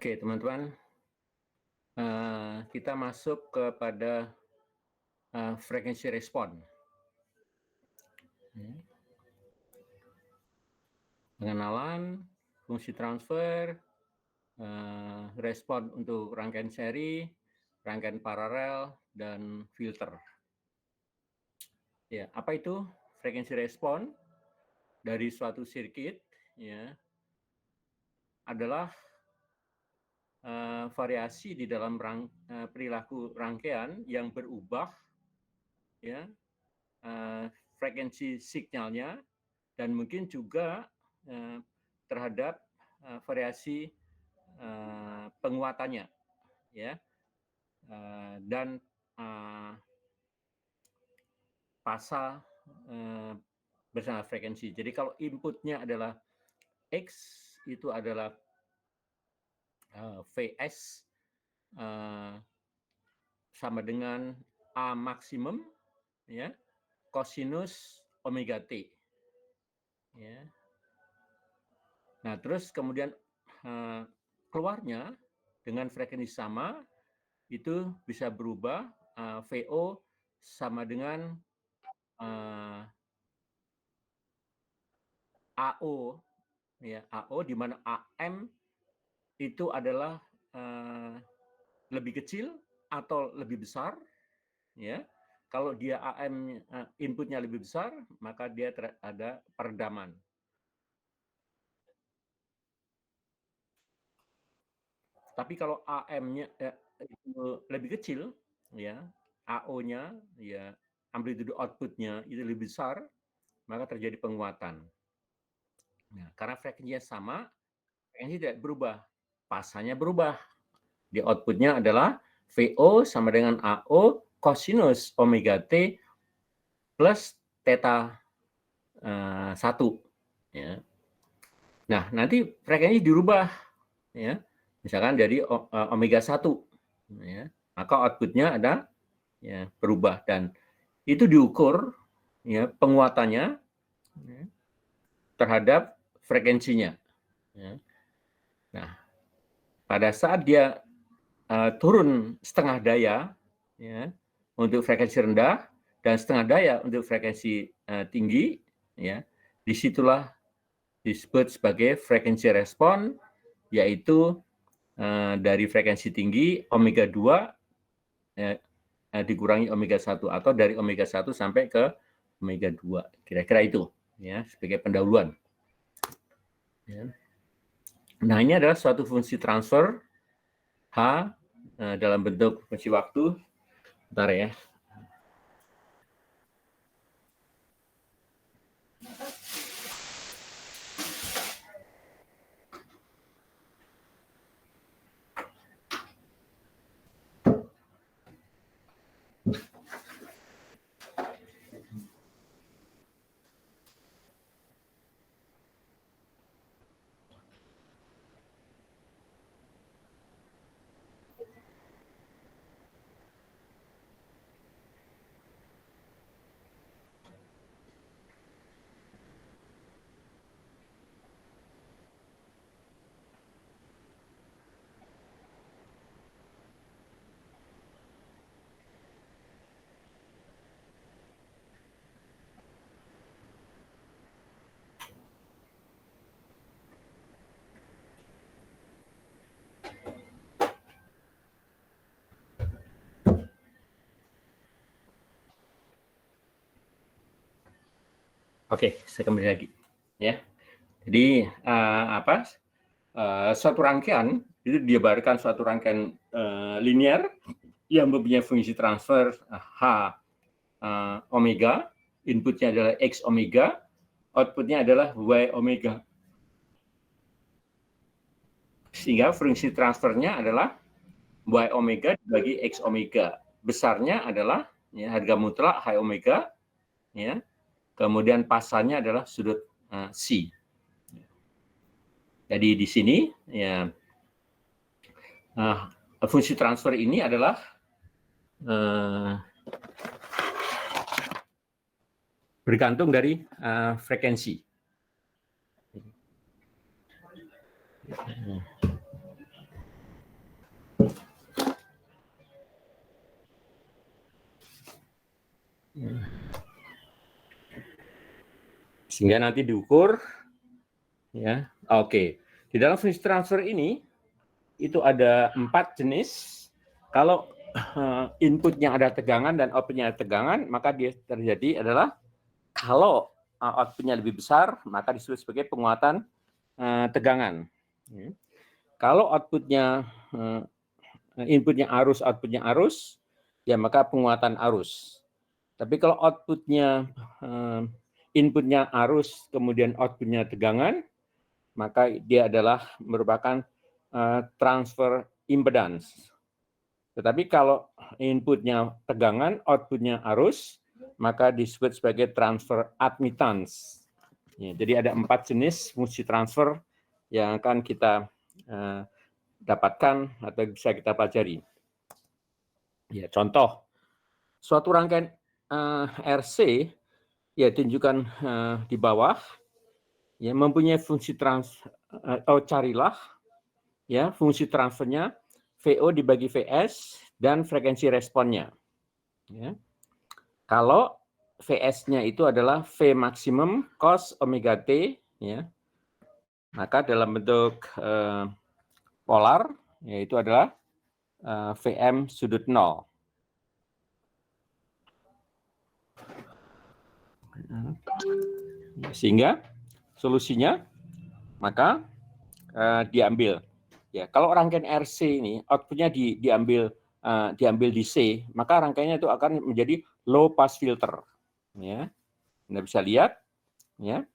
Oke, teman-teman, kita masuk kepada frekuensi respon. Pengenalan, fungsi transfer, respon untuk rangkaian seri, rangkaian paralel, dan filter. Ya, apa itu frekuensi respon dari suatu sirkuit? Ya, adalah variasi di dalam perilaku rangkaian yang berubah, ya, frekuensi signalnya, dan mungkin juga terhadap variasi penguatannya, ya, dan pasa bersama frekuensi. Jadi kalau inputnya adalah X, itu adalah Vs sama dengan A maksimum, ya, kosinus omega T. Ya. Nah, terus kemudian keluarnya dengan frekuensi sama, itu bisa berubah VO sama dengan AO, ya, AO di mana AM itu adalah lebih kecil atau lebih besar, ya. Kalau dia AM inputnya lebih besar, maka dia ada peredaman. Tapi kalau AM-nya lebih kecil, ya, AO-nya, ya, amplitude output-nya itu lebih besar, maka terjadi penguatan. Nah, karena frekuensinya sama, frekuensi tidak berubah, pasanya berubah. Di output-nya adalah VO sama dengan AO kosinus omega T plus theta 1. Ya. Nah, nanti frekuensi dirubah, ya, misalkan dari omega 1. Ya. Maka output-nya ada, ya, berubah, dan itu diukur, ya, penguatannya, ya, terhadap frekuensinya. Ya. Nah, pada saat dia turun setengah daya, ya, untuk frekuensi rendah dan setengah daya untuk frekuensi tinggi, ya, disitulah disebut sebagai frekuensi respon, yaitu dari frekuensi tinggi omega 2 dikurangi omega 1, atau dari omega 1 sampai ke omega 2. Kira-kira itu, ya, sebagai pendahuluan. Ya. Nah, ini adalah suatu fungsi transfer H dalam bentuk fungsi waktu. Bentar ya. Oke, saya kembali lagi, ya. Jadi suatu rangkaian itu diabarkan suatu rangkaian linear yang mempunyai fungsi transfer H omega, inputnya adalah X omega, outputnya adalah Y omega. Sehingga fungsi transfernya adalah Y omega dibagi X omega. Besarnya adalah, ya, harga mutlak H omega, ya. Kemudian pasarnya adalah sudut C. Jadi di sini, ya, fungsi transfer ini adalah bergantung dari frekuensi. Sehingga nanti diukur, ya. Oke. Di dalam fungsi transfer ini itu ada 4 jenis. Kalau inputnya ada tegangan dan outputnya ada tegangan, maka dia terjadi adalah kalau outputnya lebih besar, maka disebut sebagai penguatan tegangan. Kalau outputnya inputnya arus, outputnya arus, ya maka penguatan arus. Tapi kalau outputnya inputnya arus, kemudian outputnya tegangan, maka dia adalah merupakan transfer impedance. Tetapi kalau inputnya tegangan, outputnya arus, maka disebut sebagai transfer admittance. Ya, jadi ada 4 jenis fungsi transfer yang akan kita dapatkan atau bisa kita pelajari. Ya, contoh, suatu rangkaian RC, ya tunjukkan di bawah, ya mempunyai fungsi transfer, atau carilah ya fungsi transfernya VO dibagi VS dan frekuensi responnya. Ya. Kalau VS-nya itu adalah V maksimum cos omega T, ya, maka dalam bentuk polar, yaitu adalah VM sudut 0. Sehingga solusinya maka diambil. Ya, kalau rangkaian RC ini outputnya diambil di C, maka rangkaiannya itu akan menjadi low pass filter. Ya, Anda bisa lihat, ya,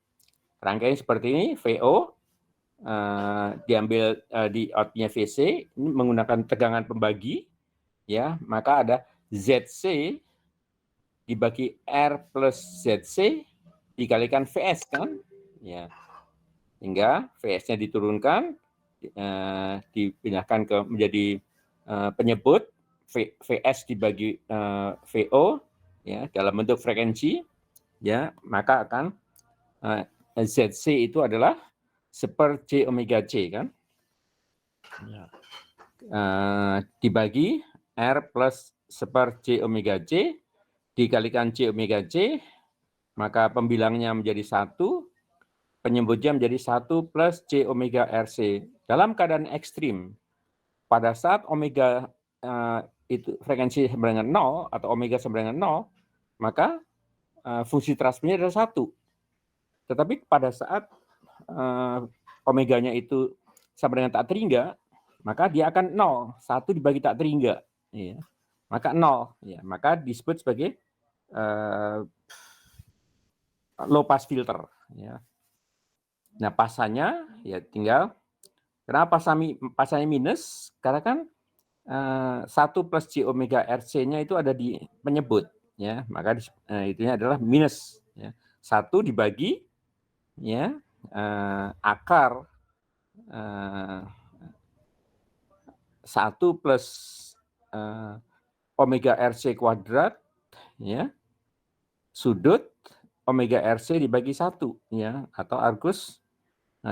rangkaian seperti ini VO diambil di outputnya VC, ini menggunakan tegangan pembagi, ya, maka ada ZC dibagi R plus ZC dikalikan VS kan, ya, hingga VS-nya diturunkan. Dipindahkan menjadi penyebut VS dibagi VO, ya, dalam bentuk frekuensi, ya, maka akan ZC itu adalah seper J omega C kan, ya. Dibagi R plus seper J omega C dikalikan J omega C, maka pembilangnya menjadi 1, penyebutnya menjadi 1 plus J omega RC. Dalam keadaan ekstrim, pada saat omega itu frekuensi sama dengan 0 atau omega sama dengan 0, maka fungsi transfernya adalah 1. Tetapi pada saat omeganya itu sama dengan tak terhingga, maka dia akan 0. 1 dibagi tak terhingga, ya. Maka 0, ya. Maka disebut sebagai low pass filter, ya. Nah, pasannya ya tinggal, kenapa pasannya minus? Karena kan 1 plus J omega RC-nya itu ada di penyebut, ya, maka itunya adalah minus, ya. 1 dibagi, ya, akar 1 plus omega RC kuadrat, ya, sudut omega RC dibagi 1, ya, atau argus,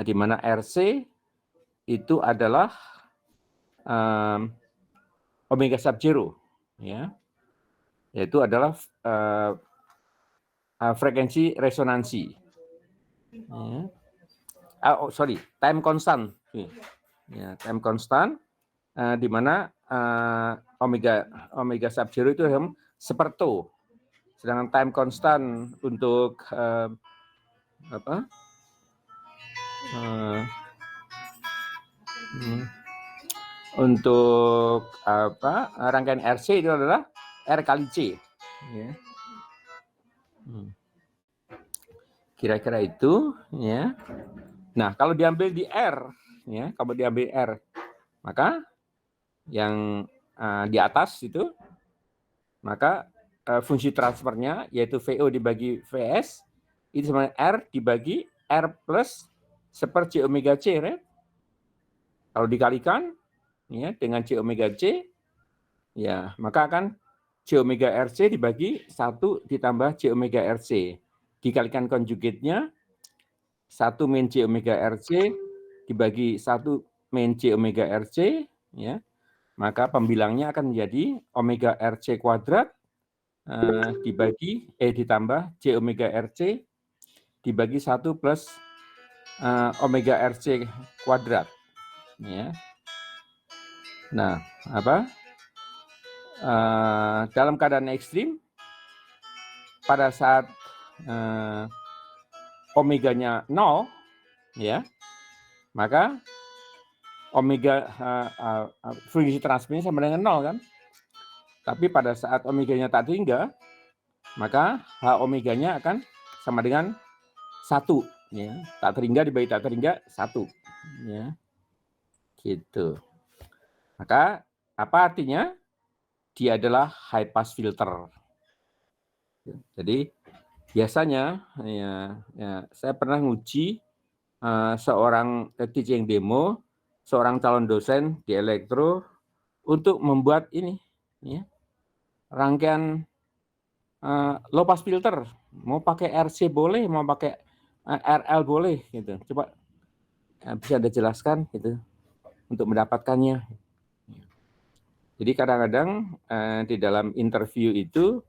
di mana RC itu adalah omega sub 0, ya, yaitu adalah frekuensi resonansi, ya. Time constant, ya, time constant, di mana omega sub 0 itu seperto, sedangkan time constant untuk untuk rangkaian RC itu adalah R kali C, ya. Kira-kira itu, ya. Nah, kalau diambil di R, ya, kalau diambil R, maka yang di atas itu, maka fungsi transfernya yaitu VO dibagi VS itu sama R dibagi R plus seper J omega C, right? Kalau dikalikan, ya, dengan J omega C, ya, maka akan J omega RC dibagi 1 ditambah J omega RC. Dikalikan konjugatnya, 1 min J omega RC dibagi 1 min J omega RC, ya, maka pembilangnya akan menjadi omega RC kuadrat ditambah J omega RC dibagi 1 plus omega RC kuadrat. Ya. Nah, dalam keadaan ekstrim, pada saat omeganya 0, ya, maka omega fungsi transfernya sama dengan 0 kan. Tapi pada saat omeganya tak terhingga, maka H omeganya akan sama dengan 1. Ya. Tak terhingga dibagi tak terhingga 1. Ya. Gitu. Maka apa artinya? Dia adalah high pass filter. Jadi biasanya saya pernah nguji seorang teaching demo, seorang calon dosen di elektro untuk membuat ini, ya, rangkaian low pass filter. Mau pakai RC boleh, mau pakai RL boleh, gitu. Coba bisa Anda jelaskan, gitu, untuk mendapatkannya. Jadi kadang-kadang di dalam interview itu,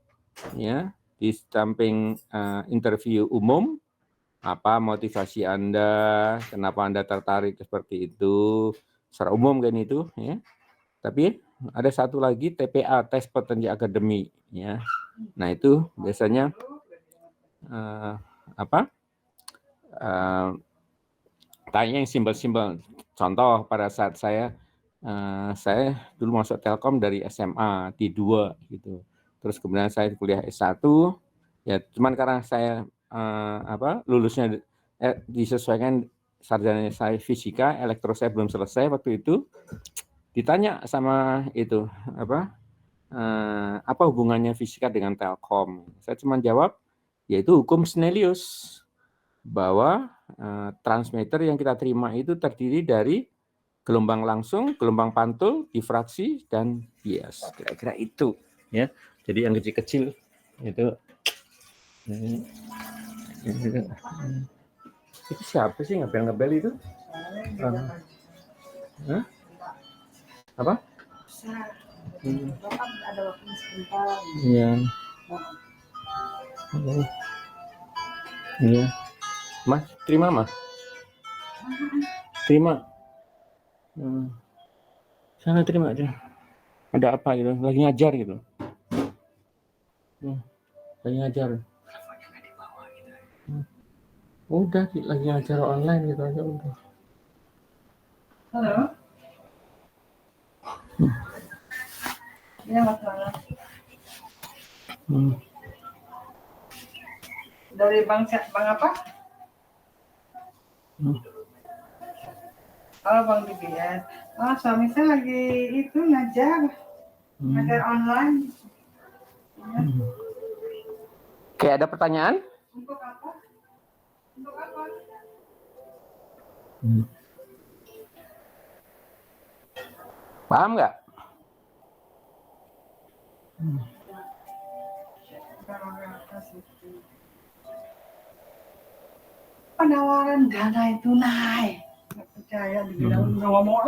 ya, di samping interview umum, apa motivasi Anda, kenapa Anda tertarik seperti itu, secara umum kan itu, ya. Tapi ada satu lagi TPA, tes potensi akademi, ya. Nah itu biasanya tanya yang simpel-simpel. Contoh pada saat saya dulu masuk Telkom dari SMA di 2 gitu. Terus kemudian saya kuliah S1, ya cuman karena saya lulusnya disesuaikan sarjana saya fisika, elektro saya belum selesai waktu itu. Ditanya sama itu apa hubungannya fisika dengan Telkom. Saya cuma jawab yaitu hukum Snellius, bahwa transmitter yang kita terima itu terdiri dari gelombang langsung, gelombang pantul, difraksi, dan bias. Kira-kira itu, ya. Jadi yang kecil-kecil itu siapa sih ngebel-ngebel itu? Apa? Ada waktu sebentar. Iya. Iya. Mas, terima, Mas. Terima. Sana terima aja. Ada apa gitu? Lagi ngajar gitu. Lagi ngajar. Udah, lagi ngajar online gitu aja udah. Halo. Iya, masalah. Dari Bang apa? Oh, Bang Bibian. Oh, suami saya lagi itu ngajar online. Oke, ada pertanyaan? Untuk apa? Untuk apa? Paham nggak? Penawaran dana itu naik. Nggak percaya dibilang ngomong.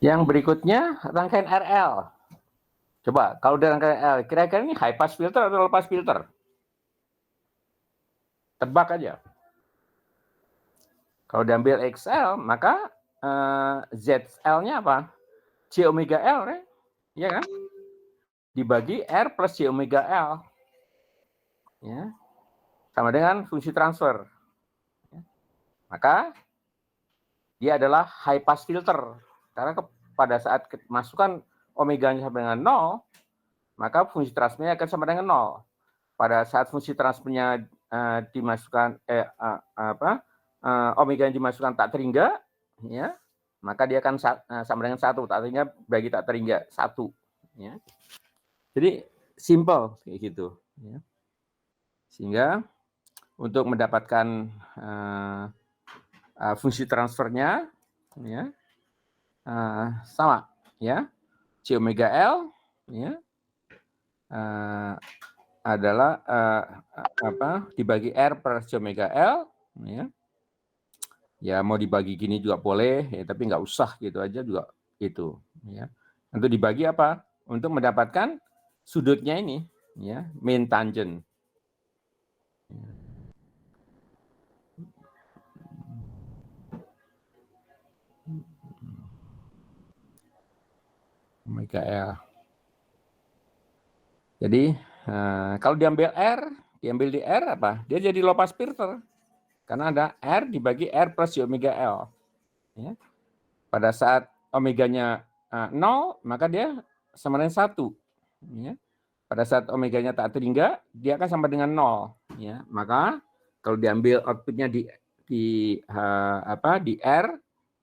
Yang berikutnya rangkaian RL. Coba kalau dari rangkaian RL, kira-kira ini high pass filter atau low pass filter? Tebak aja. Kalau diambil XL, maka ZL-nya apa? J omega L, right? Iya kan? Dibagi R plus J omega L. Ya. Sama dengan fungsi transfer. Maka dia adalah high pass filter. Karena pada saat masukkan omeganya sama dengan 0, maka fungsi transfernya akan sama dengan 0. Pada saat fungsi transfernya dimasukkan omega yang dimasukkan tak terhingga, ya, maka dia akan sama dengan 1. Tak terhingga bagi tak terhingga 1. Ya. Jadi simple kayak gitu. Ya. Sehingga untuk mendapatkan fungsi transfernya, ya, sama, ya, J omega L, ya, adalah dibagi R per J omega L, ya. Ya mau dibagi gini juga boleh, ya, tapi nggak usah gitu aja juga itu. Ya. Untuk dibagi apa? untuk mendapatkan sudutnya ini, ya, mean tangent. Omega L. Jadi kalau diambil di R apa? Dia jadi low pass filter. Karena ada R dibagi R plus omega L. Ya. Pada saat omeganya 0, maka dia sama dengan 1. Ya. Pada saat omeganya tak terhingga, dia akan sama dengan 0. Ya. Maka kalau diambil outputnya di R,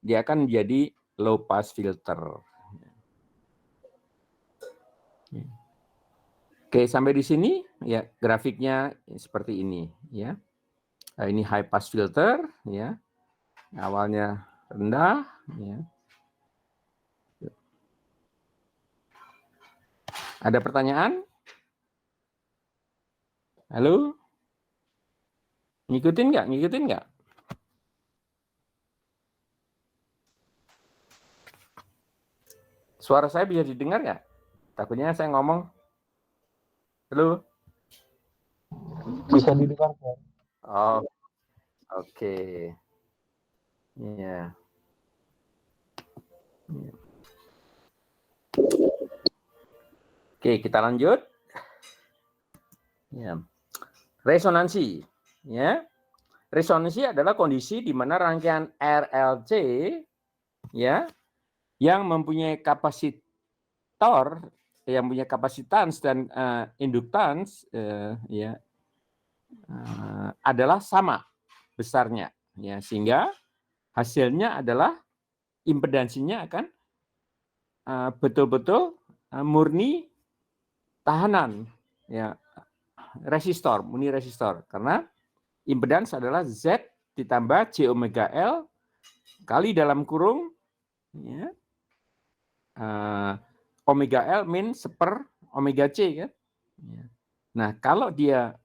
dia akan menjadi low pass filter. Oke, sampai di sini ya grafiknya seperti ini ya. Nah, ini high pass filter ya. Awalnya rendah ya. Ada pertanyaan? Halo? Ngikutin nggak? Ngikutin nggak? Suara saya bisa didengar nggak? Takutnya saya ngomong. Halo? Bisa didengar, Pak. Oh, oke. Ya. Oke, kita lanjut. Ya. Resonansi. Ya. Resonansi adalah kondisi di mana rangkaian RLC ya yang mempunyai kapasitor, yang punya kapasitans dan induktans ya adalah sama besarnya ya, sehingga hasilnya adalah impedansinya akan betul-betul murni tahanan ya, resistor, murni resistor, karena impedans adalah Z ditambah J omega L kali dalam kurung ya, omega L min seper omega C kan. Nah, kalau dia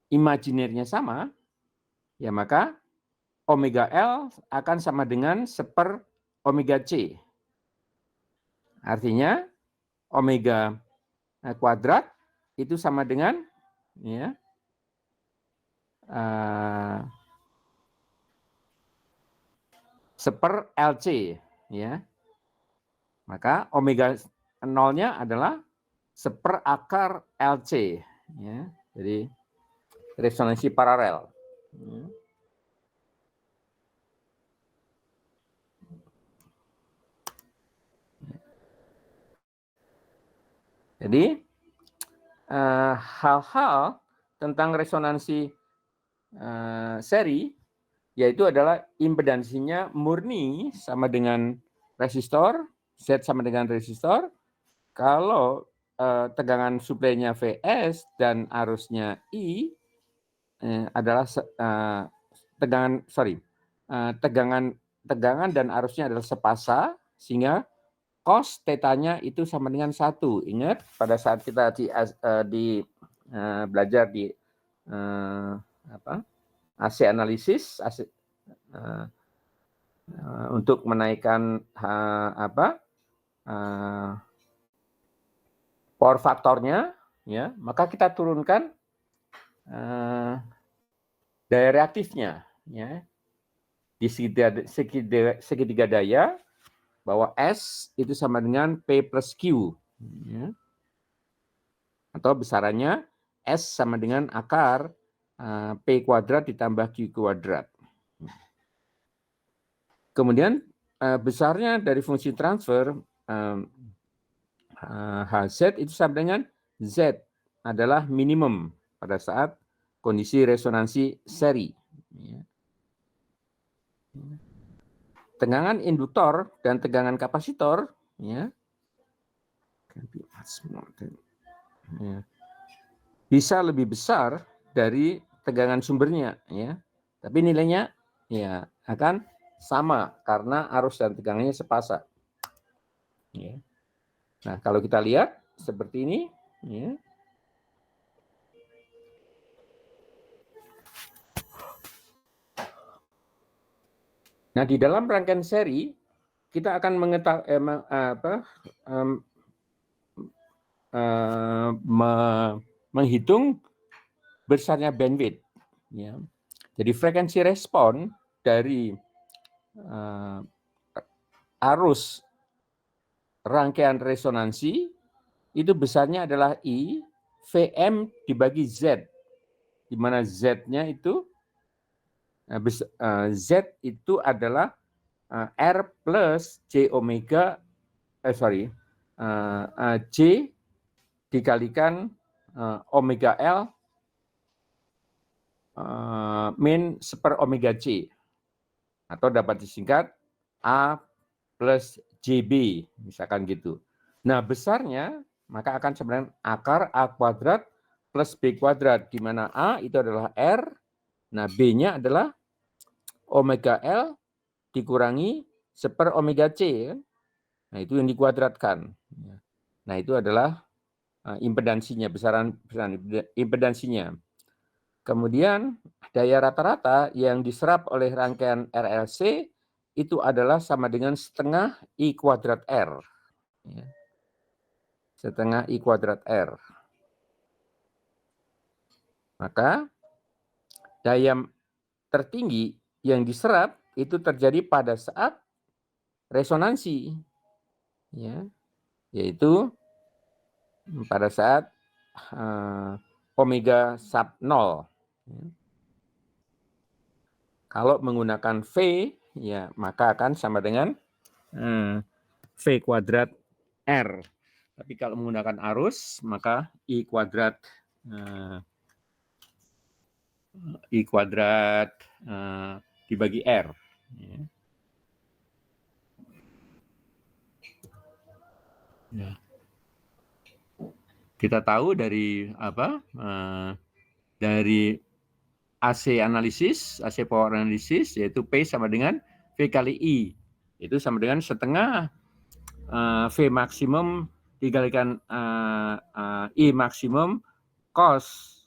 imajinernya sama, ya maka omega L akan sama dengan seper omega C. Artinya omega kuadrat itu sama dengan ya seper LC ya. Maka omega 0-nya adalah seper akar LC ya. Jadi resonansi paralel. Ya. Jadi hal-hal tentang resonansi seri yaitu adalah impedansinya murni sama dengan resistor, Z sama dengan resistor. Kalau tegangan suplainya Vs dan arusnya I adalah tegangan dan arusnya adalah sepasa, sehingga cos tetanya itu sama dengan 1. Ingat pada saat kita belajar di AC analisis untuk menaikkan power faktornya ya, maka kita turunkan daya reaktifnya ya di segitiga daya, bahwa S itu sama dengan P plus Q ya. Atau besarannya S sama dengan akar P kuadrat ditambah Q kuadrat. Kemudian besarnya dari fungsi transfer Hz itu sama dengan Z adalah minimum pada saat kondisi resonansi seri. Tegangan induktor dan tegangan kapasitor ya, bisa lebih besar dari tegangan sumbernya ya, tapi nilainya ya akan sama karena arus dan tegangannya sepasa ya. Nah, kalau kita lihat seperti ini ya. Nah, di dalam rangkaian seri kita akan menghitung besarnya bandwidth. Ya. Jadi frekuensi respon dari arus rangkaian resonansi itu besarnya adalah I, Vm dibagi Z, di mana Z-nya itu Z itu adalah R plus J omega, J dikalikan omega L min seper omega C, atau dapat disingkat A plus JB, misalkan gitu. Nah, besarnya maka akan sebenarnya akar A kuadrat plus B kuadrat, di mana A itu adalah R, nah B-nya adalah omega L dikurangi seper omega C. Nah, itu yang dikuadratkan. Nah, itu adalah impedansinya, besaran impedansinya. Kemudian daya rata-rata yang diserap oleh rangkaian RLC itu adalah sama dengan setengah I kuadrat R. Setengah I kuadrat R. Maka daya tertinggi yang diserap itu terjadi pada saat resonansi, ya, yaitu pada saat omega sub 0. Kalau menggunakan V, ya maka akan sama dengan V kuadrat R. Tapi kalau menggunakan arus, maka I kuadrat dibagi R. Ya. Kita tahu dari dari AC analisis, AC power analisis, yaitu P sama dengan V kali I. Itu sama dengan setengah V maksimum dikalikan I maksimum cos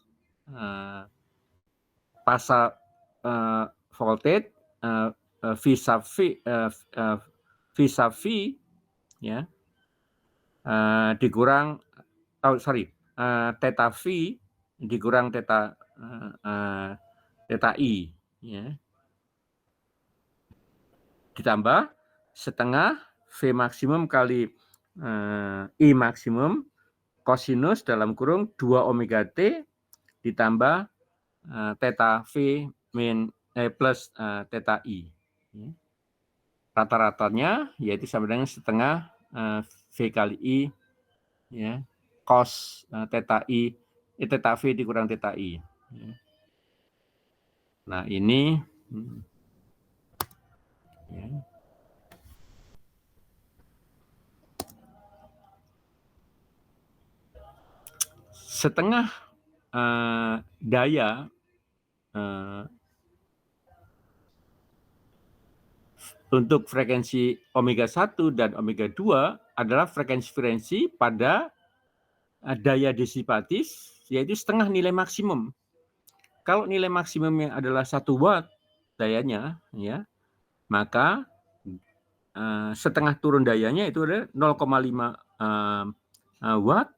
pasal voltage V sub V ya, dikurang theta V dikurang theta I, ya, ditambah setengah V maksimum kali I maksimum kosinus dalam kurung 2 omega T ditambah theta V plus theta I. Rata-ratanya yaitu sama dengan setengah V kali I, ya, cos theta I, theta V dikurang theta I. Nah, ini ya. Setengah daya untuk frekuensi omega 1 dan omega 2 adalah frekuensi pada daya disipatif, yaitu setengah nilai maksimum. Kalau nilai maksimumnya adalah 1 watt dayanya, ya, maka setengah turun dayanya itu adalah 0,5 watt,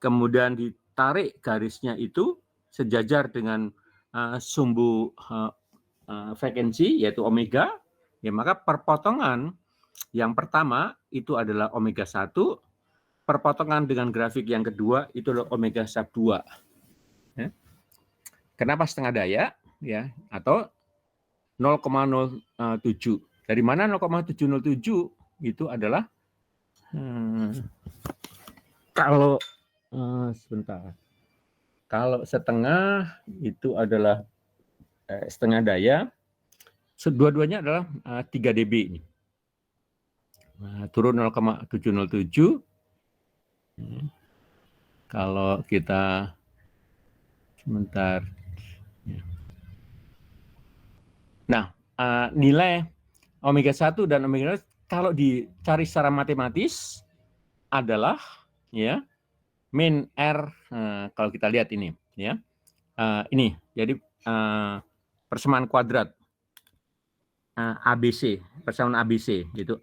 kemudian ditarik garisnya itu sejajar dengan sumbu frekuensi, yaitu omega, ya, maka perpotongan yang pertama itu adalah omega 1, perpotongan dengan grafik yang kedua itu adalah omega sub 2. Ya. Kenapa setengah daya, ya, atau 0,07? Dari mana 0,707? Itu adalah kalau sebentar. Kalau setengah itu adalah setengah daya, dua-duanya adalah 3 dB ini. Turun 0,707. Kalau kita sebentar. Nah, nilai omega 1 dan omega 2 kalau dicari secara matematis adalah, ya, min R, kalau kita lihat ini, ya. Ini jadi persamaan kuadrat. ABC, persamaan ABC, yaitu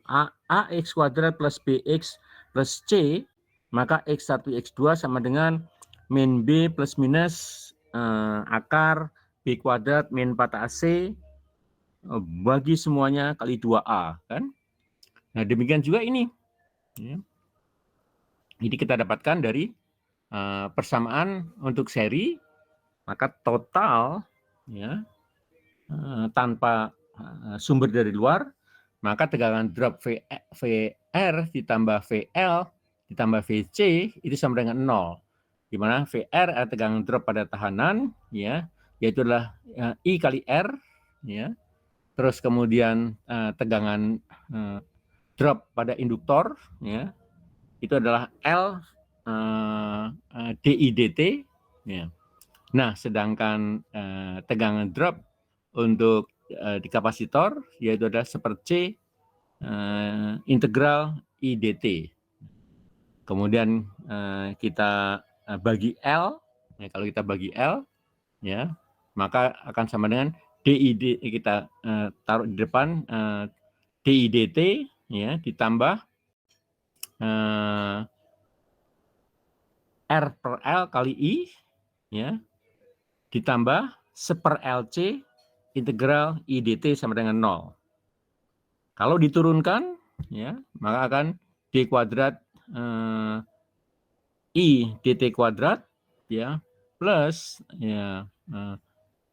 AX kuadrat plus BX plus C, maka X1, X2 sama dengan min B plus minus akar B kuadrat min 4AC bagi semuanya kali 2A, kan? Nah, demikian juga ini. Ya. Jadi kita dapatkan dari persamaan untuk seri, maka total ya tanpa sumber dari luar, maka tegangan drop VR ditambah VL ditambah VC itu sama dengan 0. Di mana VR adalah tegangan drop pada tahanan, ya, yaitu adalah I kali R, ya. Terus kemudian tegangan drop pada induktor, ya, itu adalah L DIDT, ya. Nah, sedangkan tegangan drop untuk di kapasitor yaitu adalah seperti integral IDT. Kemudian kita bagi L, ya, kalau kita bagi L, ya, maka akan sama dengan DID, kita taruh di depan DIDT, ya, ditambah R per L kali I, ya, ditambah seper LC integral IDT sama dengan 0. Kalau diturunkan, ya, maka akan D kuadrat I DT kuadrat, ya, plus ya,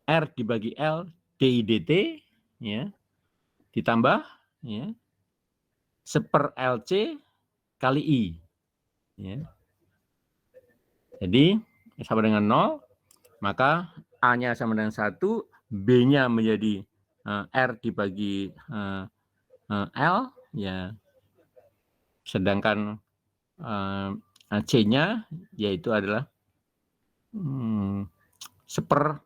R dibagi L DIDT, ya, ditambah ya, seper LC kali I. Ya. Jadi sama dengan 0, maka A-nya sama dengan 1, B-nya menjadi R dibagi L, ya, sedangkan C-nya yaitu adalah seper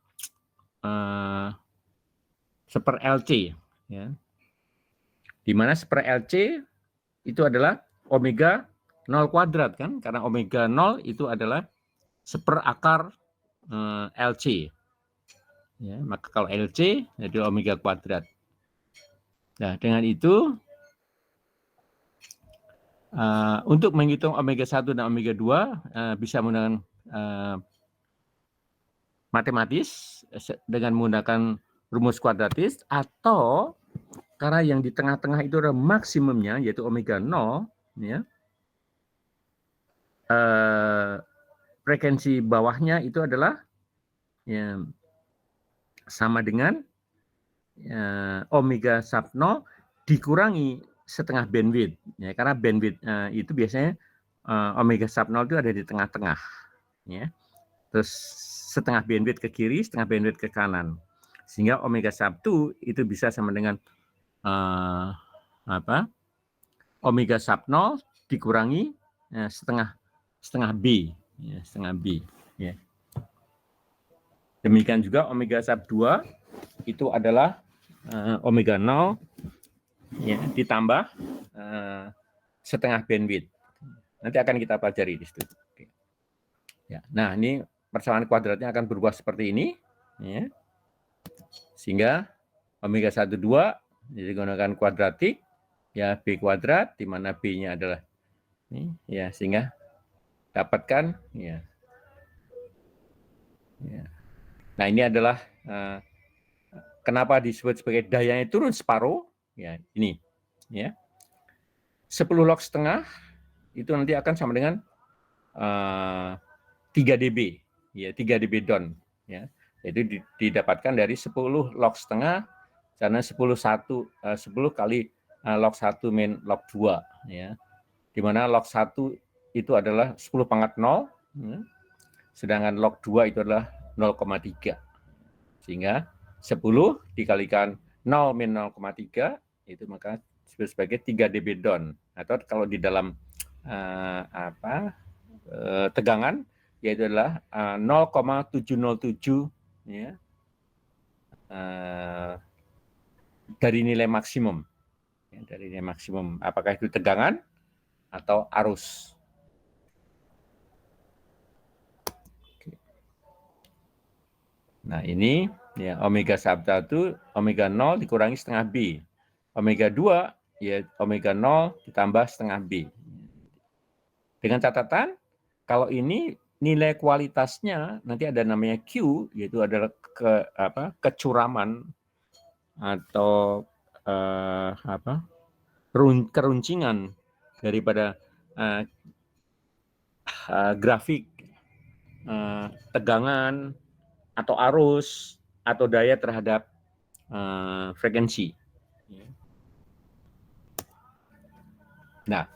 LC, ya. Di mana seper LC itu adalah omega 0 kuadrat, kan, karena omega 0 itu adalah seper akar LC, ya, maka kalau LC jadi omega kuadrat. Nah, dengan itu untuk menghitung omega 1 dan omega 2 bisa menggunakan matematis dengan menggunakan rumus kuadratis, atau karena yang di tengah-tengah itu adalah maksimumnya yaitu omega 0, ya, frekuensi bawahnya itu adalah ya, sama dengan omega sub 0 dikurangi setengah bandwidth, ya, karena bandwidth itu biasanya omega sub 0 itu ada di tengah-tengah, ya. Terus setengah bandwidth ke kiri, setengah bandwidth ke kanan, sehingga omega sub 2 itu bisa sama dengan omega sub 0 dikurangi setengah B, ya, setengah B, ya. Demikian juga omega sub 2 itu adalah omega 0, ya, ditambah setengah bandwidth. Nanti akan kita pelajari di situ. Oke. Ya, nah, ini persamaan kuadratnya akan berubah seperti ini, ya. Sehingga omega 1, 2 digunakan kuadratik, ya, B kuadrat, di mana B-nya adalah ini, ya, sehingga dapatkan, ya. Ya. Nah, ini adalah kenapa disebut sebagai dayanya turun separuh, ya, ini, ya. 10 log setengah itu nanti akan sama dengan 3 dB, ya, 3 dB down, ya. Itu didapatkan dari 10 log setengah karena 10 kali log 1 min log 2, ya. Di mana log 1 itu adalah 10 pangkat 0, ya. Sedangkan log 2 itu adalah 0,3. Sehingga 10 dikalikan 0 min 0,3 itu maka disebut sebagai 3 dB down, atau kalau di dalam tegangan yaitu adalah 0,707, ya, dari nilai maksimum, ya, dari nilai maksimum, apakah itu tegangan atau arus. Nah, ini Ya, omega sub 1 omega 0 dikurangi setengah B. Omega 2 ya omega 0 ditambah setengah B. Dengan catatan kalau ini nilai kualitasnya nanti ada namanya Q, yaitu adalah kecuraman atau keruncingan daripada grafik tegangan atau arus atau daya terhadap frekuensi. Nah,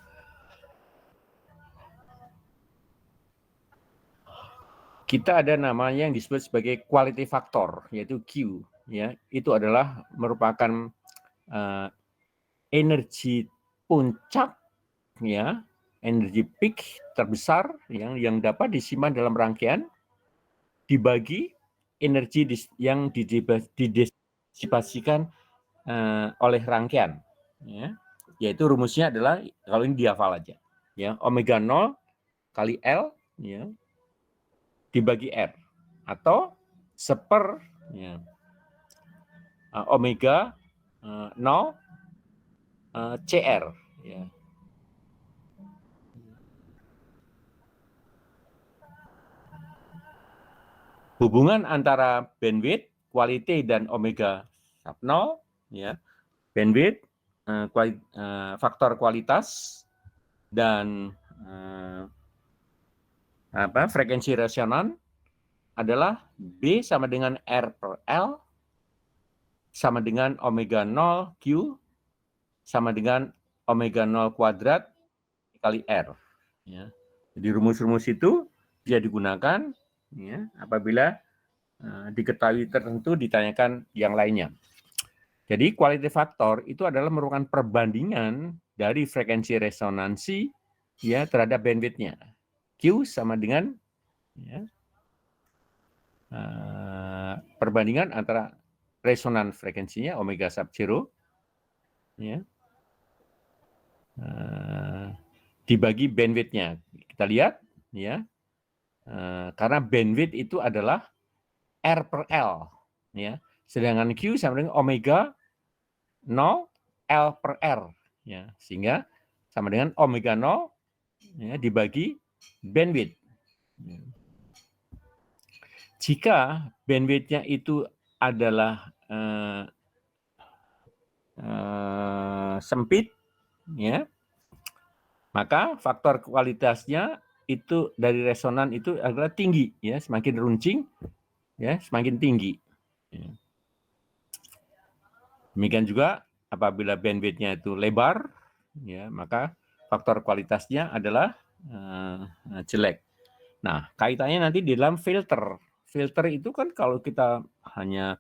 kita ada namanya yang disebut sebagai quality factor, yaitu Q. Ya, itu adalah merupakan energi puncak, ya, energi peak terbesar yang dapat disimpan dalam rangkaian dibagi energi yang didisipasikan oleh rangkaian, ya. Yaitu rumusnya adalah kalau ini dihafal aja, ya, omega 0 kali L, ya, dibagi R atau seper, ya, omega 0 CR, ya. Hubungan antara bandwidth, quality, dan omega sub 0, ya, bandwidth, faktor kualitas, dan frekuensi resonan adalah B sama dengan R per L sama dengan omega 0 Q sama dengan omega 0 kuadrat kali R. Ya. Jadi rumus-rumus itu bisa digunakan, ya, apabila diketahui tertentu ditanyakan yang lainnya. Jadi quality factor itu adalah merupakan perbandingan dari frekuensi resonansi, ya, terhadap bandwidth-nya. Q sama dengan, ya, perbandingan antara resonan frekuensinya omega sub 0, ya, dibagi bandwidth-nya. Kita lihat, ya, karena bandwidth itu adalah R per L, ya. Sedangkan Q sama dengan omega 0 L per R, ya. Sehingga sama dengan omega 0, ya, dibagi bandwidth. Jika bandwidth-nya itu adalah sempit, ya, maka faktor kualitasnya itu dari resonan itu adalah tinggi, ya, semakin runcing, ya, semakin tinggi. Ya. Demikian juga apabila bandwidth-nya itu lebar, ya, maka faktor kualitasnya adalah jelek. Nah, kaitannya nanti di dalam filter. Filter itu kan kalau kita hanya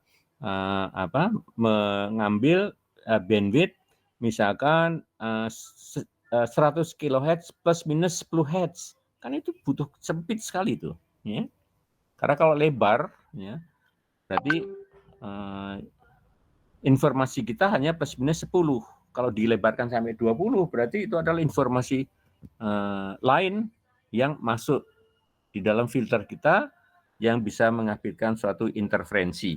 mengambil bandwidth misalkan 100 kHz plus minus 10 Hz, kan itu butuh sempit sekali itu, ya. Karena kalau lebar, ya, berarti informasi kita hanya plus minus 10. Kalau dilebarkan sampai 20, berarti itu adalah informasi lain yang masuk di dalam filter kita yang bisa mengakibatkan suatu interferensi.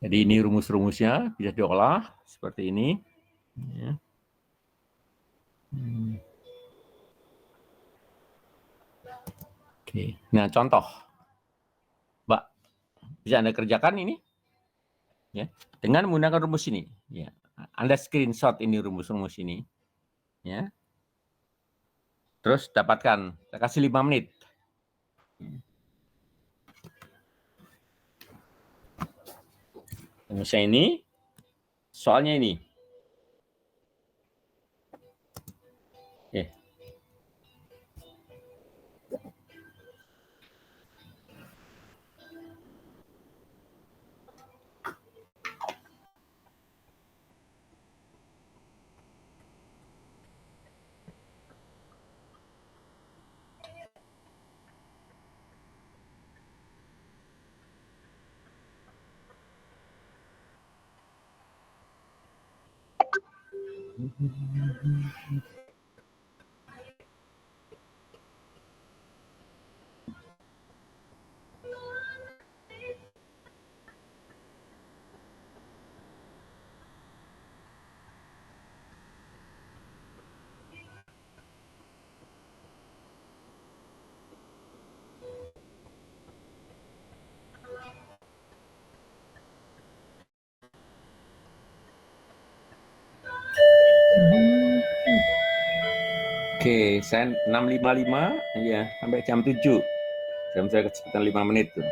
Jadi ini rumus-rumusnya bisa diolah seperti ini. Ya. Oke. Nah, contoh, Mbak, bisa Anda kerjakan ini, ya, dengan menggunakan rumus ini. Ya. Anda screenshot ini rumus-rumus ini, ya. Terus dapatkan, saya kasih 5 menit. Rumusnya ini, soalnya ini. Ya. Oke, saya 6.55 ya sampai jam 7. Jam saya kecepatan 5 menit tuh.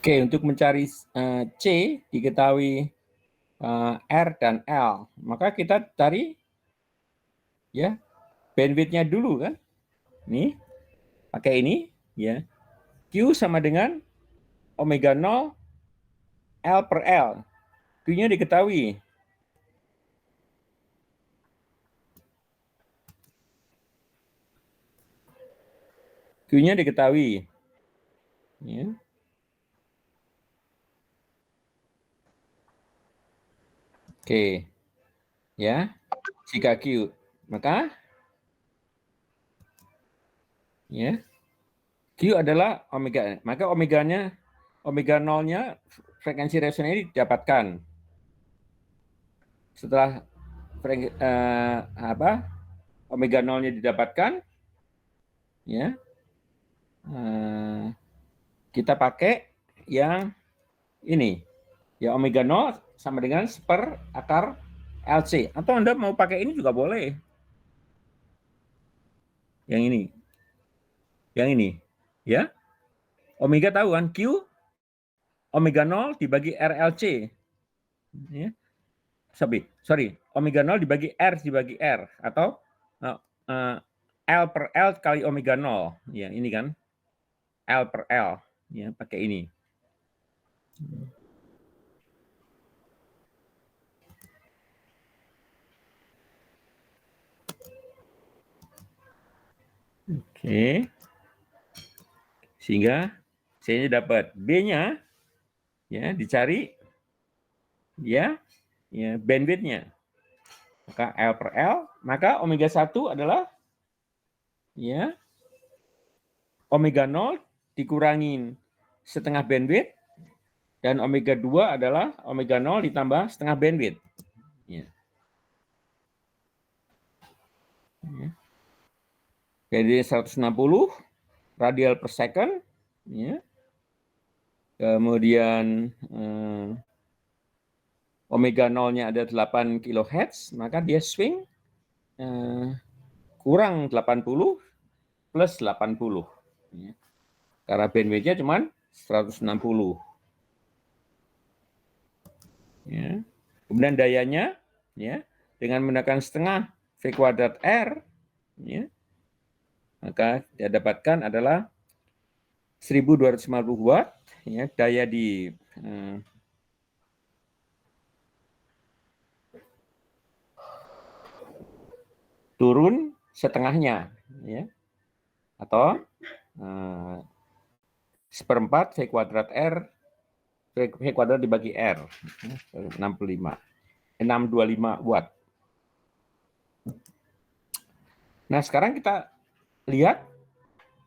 Oke, untuk mencari C diketahui R dan L, maka kita cari ya bandwidth-nya dulu kan. Nih, pakai ini ya. Q sama dengan omega 0 L per L. Q-nya diketahui. Q-nya diketahui. Ya. Oke. Ya. Jika Q, maka ya Q adalah omega. Maka omega 0-nya frekuensi resonansi didapatkan. Setelah omega 0-nya didapatkan, ya kita pakai yang ini, ya omega 0 sama dengan seper akar LC. Atau Anda mau pakai ini juga boleh. Yang ini. Yang ini. Ya. Omega tahu kan? Q omega 0 dibagi RLC. Ya. Sorry. Omega 0 dibagi R dibagi R. Atau L per L kali omega 0. Ya, ini kan. L per L. Ya, pakai ini. Oke. Sehingga C-nya dapat. B-nya ya dicari ya bandwidth-nya. Maka L per L, maka omega 1 adalah ya omega 0 dikurangin setengah bandwidth dan omega 2 adalah omega 0 ditambah setengah bandwidth. Ya. Ya. Jadi 160 radial per second, ya. Kemudian omega 0-nya ada 8 kHz, maka dia swing kurang 80 plus 80. Ya. Karena bandwidth-nya cuma 160. Ya. Kemudian dayanya ya dengan menggunakan setengah V kuadrat R, ya, maka yang dapatkan adalah 1250 watt ya daya di turun setengahnya, ya, atau seperempat V kuadrat R, V kuadrat dibagi R, 625 watt. Nah, sekarang kita lihat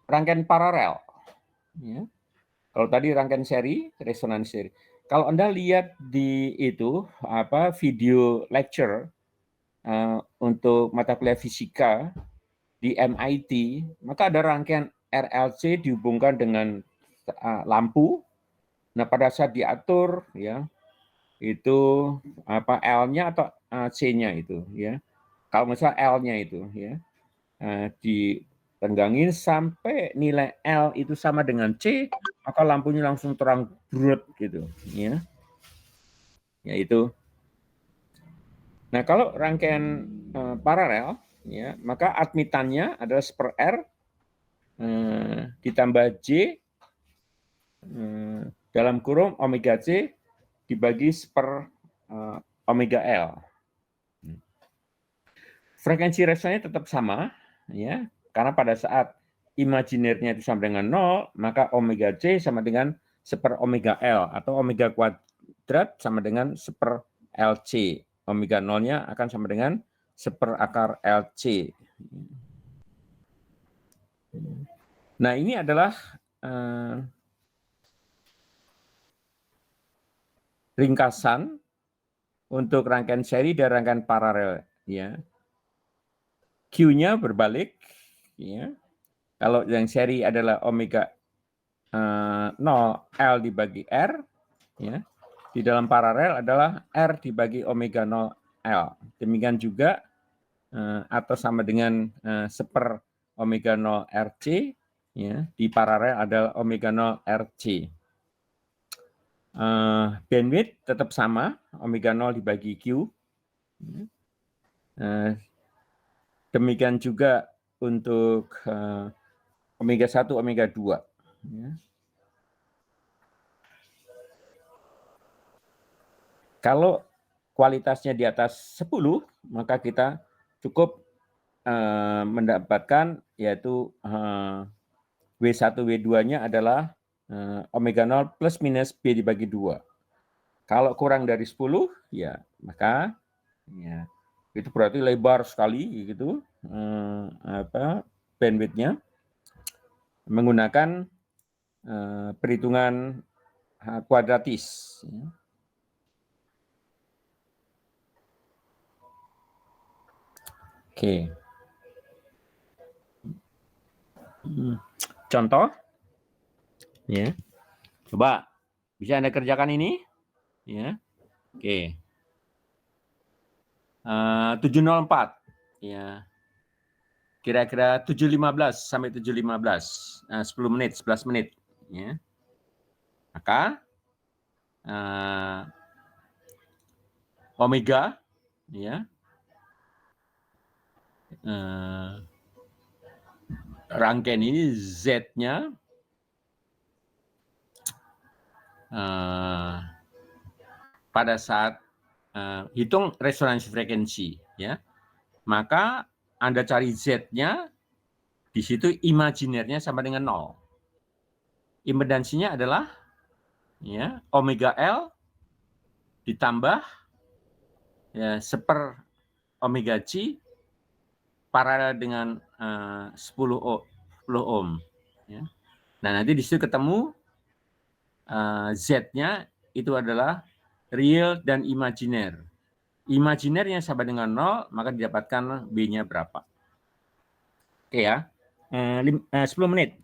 rangkaian paralel. Ya. Kalau tadi rangkaian seri, resonansi seri. Kalau Anda lihat di itu video lecture untuk mata kuliah fisika di MIT, maka ada rangkaian RLC dihubungkan dengan lampu. Nah, pada saat diatur, ya, itu L-nya atau C-nya itu, ya. Kalau misalnya L-nya itu, ya, ditenggangin sampai nilai L itu sama dengan C, maka lampunya langsung terang brut gitu, ya. Yaitu. Nah, kalau rangkaian paralel, ya, maka admitannya adalah seper R ditambah J dalam kurung omega C dibagi seper omega L. Frekuensi resonannya tetap sama, ya, karena pada saat imajinernya itu sama dengan 0, maka omega C sama dengan seper omega L, atau omega kuadrat sama dengan seper LC. Omega 0-nya akan sama dengan seper akar LC. Nah, ini adalah ringkasan untuk rangkaian seri dan rangkaian paralel, ya. Q-nya berbalik, ya. Kalau yang seri adalah omega 0 L dibagi R, ya. Di dalam paralel adalah R dibagi omega 0 L. Demikian juga atau sama dengan seper omega 0 RC, ya. Di paralel adalah omega 0 RC. Bandwidth tetap sama, omega 0 dibagi Q. Demikian juga untuk omega 1, omega 2. Ya. Kalau kualitasnya di atas 10, maka kita cukup mendapatkan yaitu W1, W2-nya adalah omega 0 plus minus B dibagi 2. Kalau kurang dari 10, ya maka ya, itu berarti lebar sekali gitu bandwidth-nya, menggunakan perhitungan kuadratis. Oke. Contoh, ya. Coba bisa Anda kerjakan ini, ya. Oke. 704, ya. Kira-kira 7.15 sampai 7.15, 10 menit, 11 menit, ya. Maka omega, ya, rangkaian ini Z-nya pada saat hitung resonansi frekuensi, ya, maka Anda cari Z-nya, di situ imajinernya sama dengan 0. Impedansinya adalah, ya, omega L ditambah, ya, seper omega C paralel dengan 10 ohm. Ya. Nah, nanti di situ ketemu Z-nya itu adalah real dan imajiner. Imajinernya sama dengan 0, maka didapatkan B-nya berapa. Oke ya, 10 menit.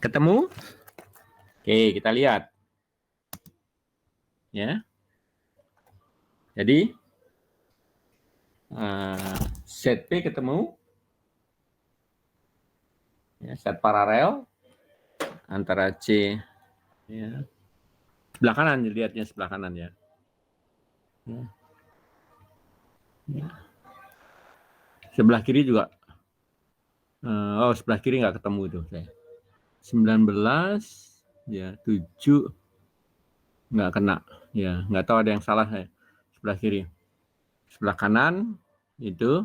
Ketemu? Oke, kita lihat. Ya. Jadi set P ketemu, ya, set paralel antara C, ya, sebelah kanan, dilihatnya sebelah kanan ya. Ya. Sebelah kiri juga. Oh, sebelah kiri nggak ketemu itu saya. 19, ya 7 nggak kena, ya nggak tahu ada yang salah saya. Sebelah kiri, sebelah kanan itu.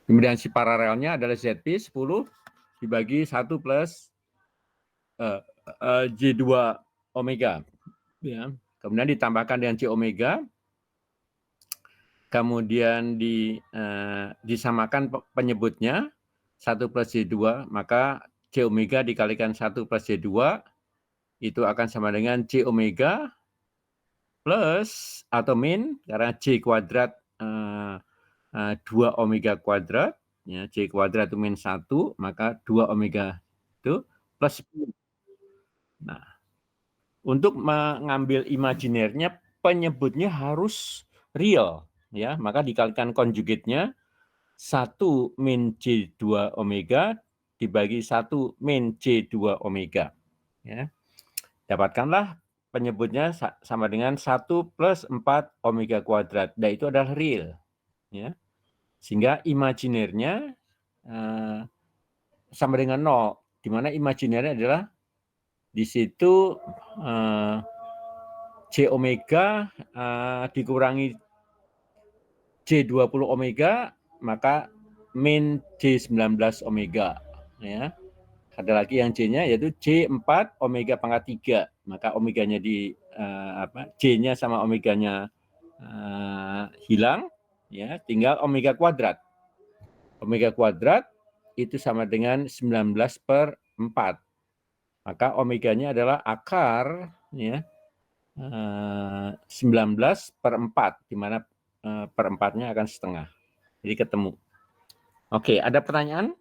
Kemudian si paralelnya adalah ZP 10 dibagi 1 plus J2 omega. Ya. Kemudian ditambahkan dengan C omega. Kemudian disamakan penyebutnya 1 plus J2, maka C omega dikalikan 1 plus J2 itu akan sama dengan C omega plus atau min, karena C kuadrat 2 omega kuadrat, ya, C kuadrat itu min 1, maka 2 omega itu plus 10. Nah, untuk mengambil imajinernya, penyebutnya harus real, ya, maka dikalikan konjugatnya 1 min C2 omega dibagi 1 min C2 omega. Ya. Dapatkanlah penyebutnya sama dengan 1 plus 4 omega kuadrat. Dan itu adalah real. Ya. Sehingga imajinernya sama dengan 0. Di mana imajinernya adalah di situ C omega dikurangi C20 omega, maka min C19 omega. Ya. Ada lagi yang C-nya yaitu C4 omega pangkat 3. Maka omeganya C-nya sama omeganya hilang, ya, tinggal omega kuadrat. Omega kuadrat itu sama dengan 19 per 4. Maka omeganya adalah akar, ya, 19 per 4, di mana per 4-nya akan setengah. Jadi ketemu. Oke, ada pertanyaan?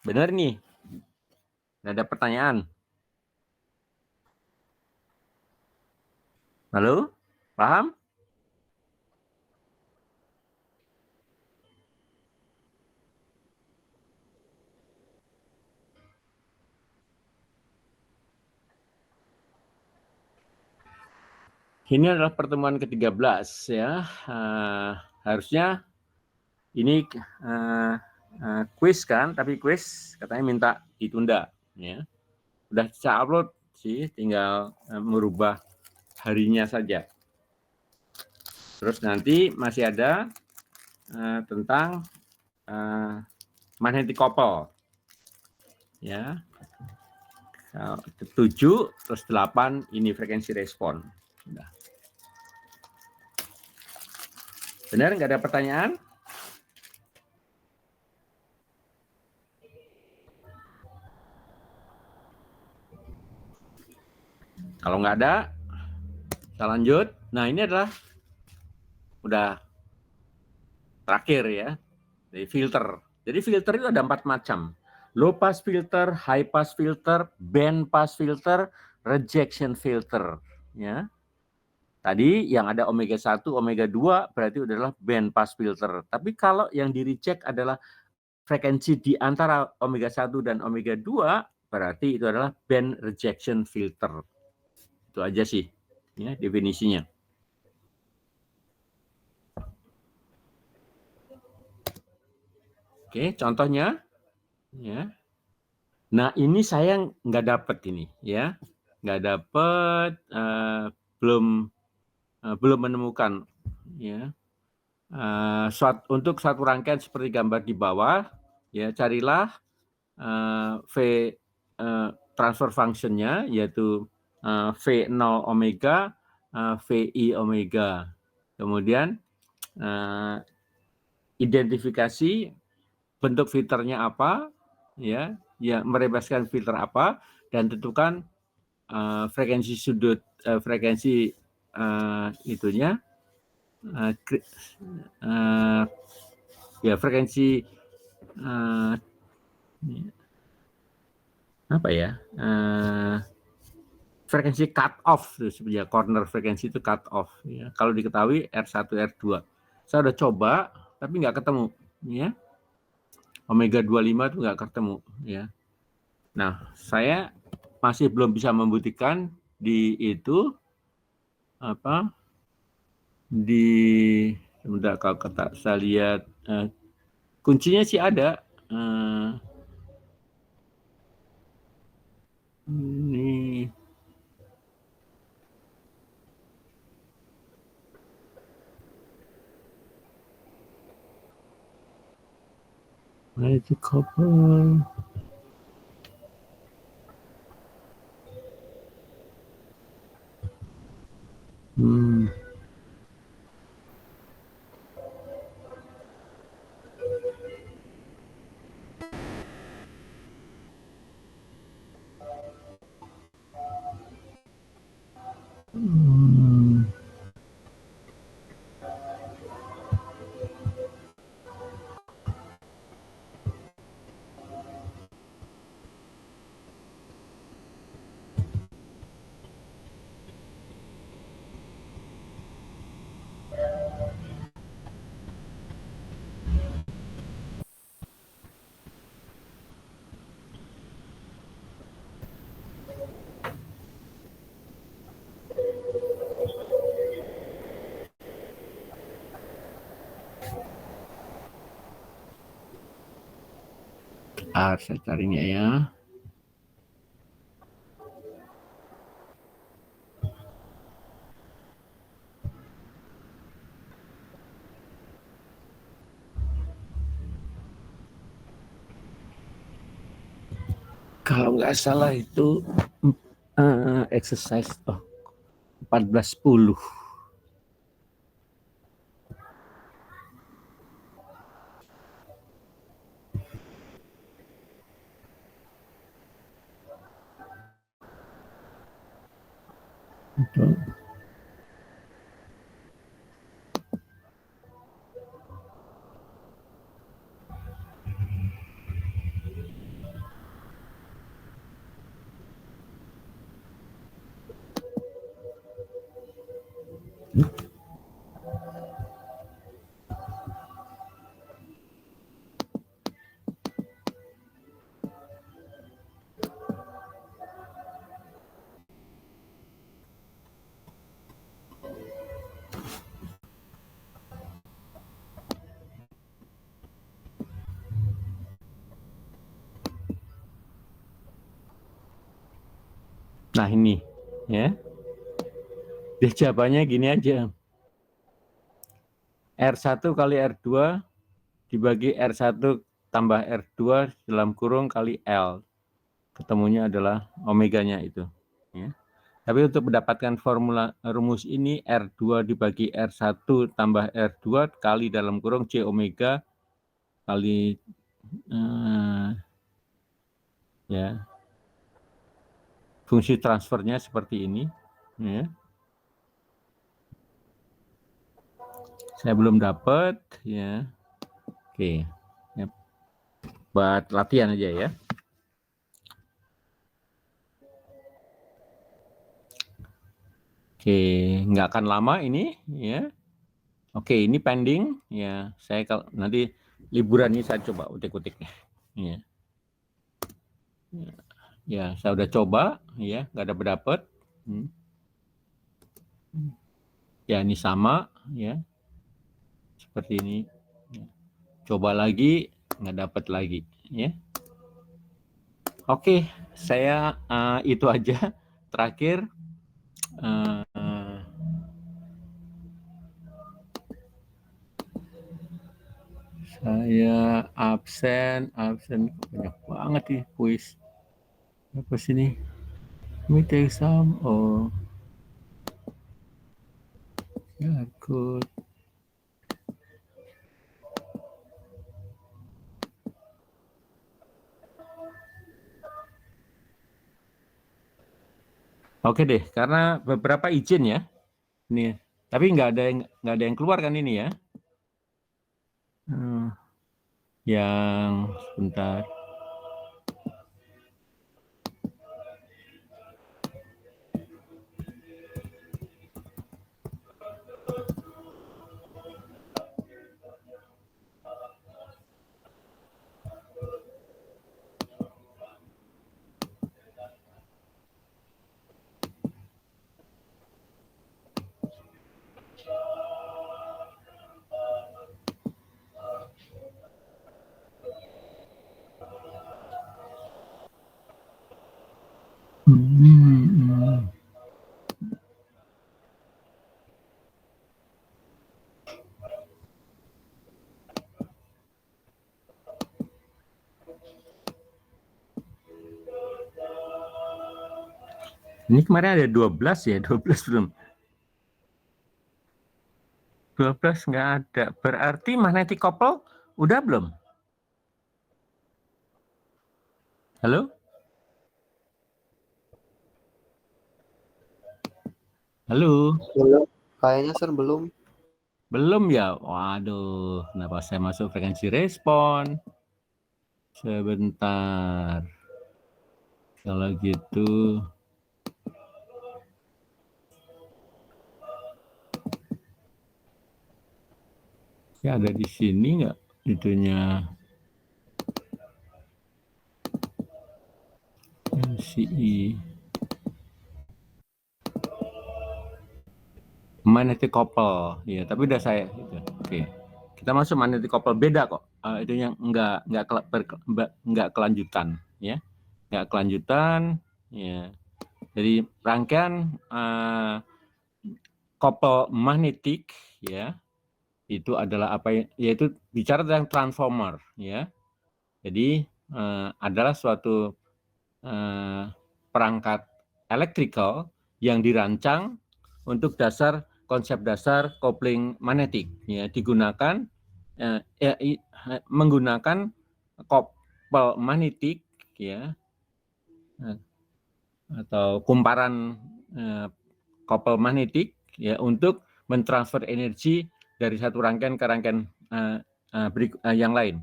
Benar nih. Ada pertanyaan? Halo? Paham? Ini adalah pertemuan ke-13 ya. Harusnya ini kuis kan, tapi kuis katanya minta ditunda ya. Udah saya upload sih, tinggal merubah harinya saja. Terus nanti masih ada tentang magnetic couple. Ya. 7 terus 8 ini frekuensi respon. Udah. Benar, nggak ada pertanyaan? Kalau nggak ada, kita lanjut. Nah, ini adalah udah terakhir ya, dari filter. Jadi filter itu ada 4 macam. Low pass filter, high pass filter, band pass filter, rejection filter. Ya. Tadi yang ada omega 1, omega 2 berarti adalah band pass filter. Tapi kalau yang di reject adalah frekuensi di antara omega 1 dan omega 2, berarti itu adalah band rejection filter. Itu aja sih ya definisinya. Oke, contohnya ya. Nah, ini saya nggak dapat ini ya. Nggak dapat, belum menemukan ya. Untuk satu rangkaian seperti gambar di bawah ya, carilah transfer function-nya yaitu V0 omega, VI omega. Kemudian identifikasi bentuk filternya apa, ya merebaskan filter apa, dan tentukan frekuensi sudut, frekuensi itunya, ya frekuensi apa ya, frekuensi cut off sebenarnya, corner frekuensi itu cut off ya. Kalau diketahui R1 R2 saya udah coba tapi nggak ketemu ya, omega 25 itu nggak ketemu ya. Nah, saya masih belum bisa membuktikan di itu apa, di sebentar, kalau kata saya lihat kuncinya sih ada, ini itu couple. Saya carinya ya. Kalau nggak salah itu exercise 1410. Nah ini ya, dia jawabannya gini aja, R1 kali R2 dibagi R1 tambah R2 dalam kurung kali L. Ketemunya adalah omeganya itu. Ya. Tapi untuk mendapatkan formula rumus ini, R2 dibagi R1 tambah R2 kali dalam kurung J omega kali ya, fungsi transfernya seperti ini. Ya. Saya belum dapat, ya. Oke, ya. Buat latihan aja ya. Oke, nggak akan lama ini, ya. Oke, ini pending, ya. Saya kalau nanti liburan ini saya coba utik-utik, ya. Ya, saya udah coba, ya, nggak dapat. Ya, ini sama, ya, seperti ini. Coba lagi, nggak dapat lagi, ya. Oke, saya itu aja. Terakhir. Saya absen banyak banget nih kuis. Apa sini? Let me take some. Oh, ya good. Oke deh, karena beberapa izin ya, ini. Tapi nggak ada yang keluar kan ini ya? Yang sebentar. Ini kemarin ada 12 ya, 12 belum. 12 nggak ada. Berarti magnetic couple udah belum? Halo? Halo? Belum. Kayaknya Sir belum. Belum ya? Waduh, kenapa saya masuk frekuensi respon? Sebentar. Kalau gitu. Ya ada di sini nggak itunya? MCI. Magnetic couple, ya. Tapi udah saya. Gitu. Oke, kita masuk magnetic couple, beda kok. Itu yang nggak kelanjutan, ya. Nggak kelanjutan, ya. Jadi rangkaian couple magnetik, ya. Itu adalah apa? Yaitu bicara tentang transformer, ya. Jadi adalah suatu perangkat electrical yang dirancang untuk konsep dasar kopling magnetik, ya, digunakan menggunakan kopel magnetik, ya, atau kumparan kopel magnetik, ya, untuk mentransfer energi dari satu rangkaian ke rangkaian yang lain,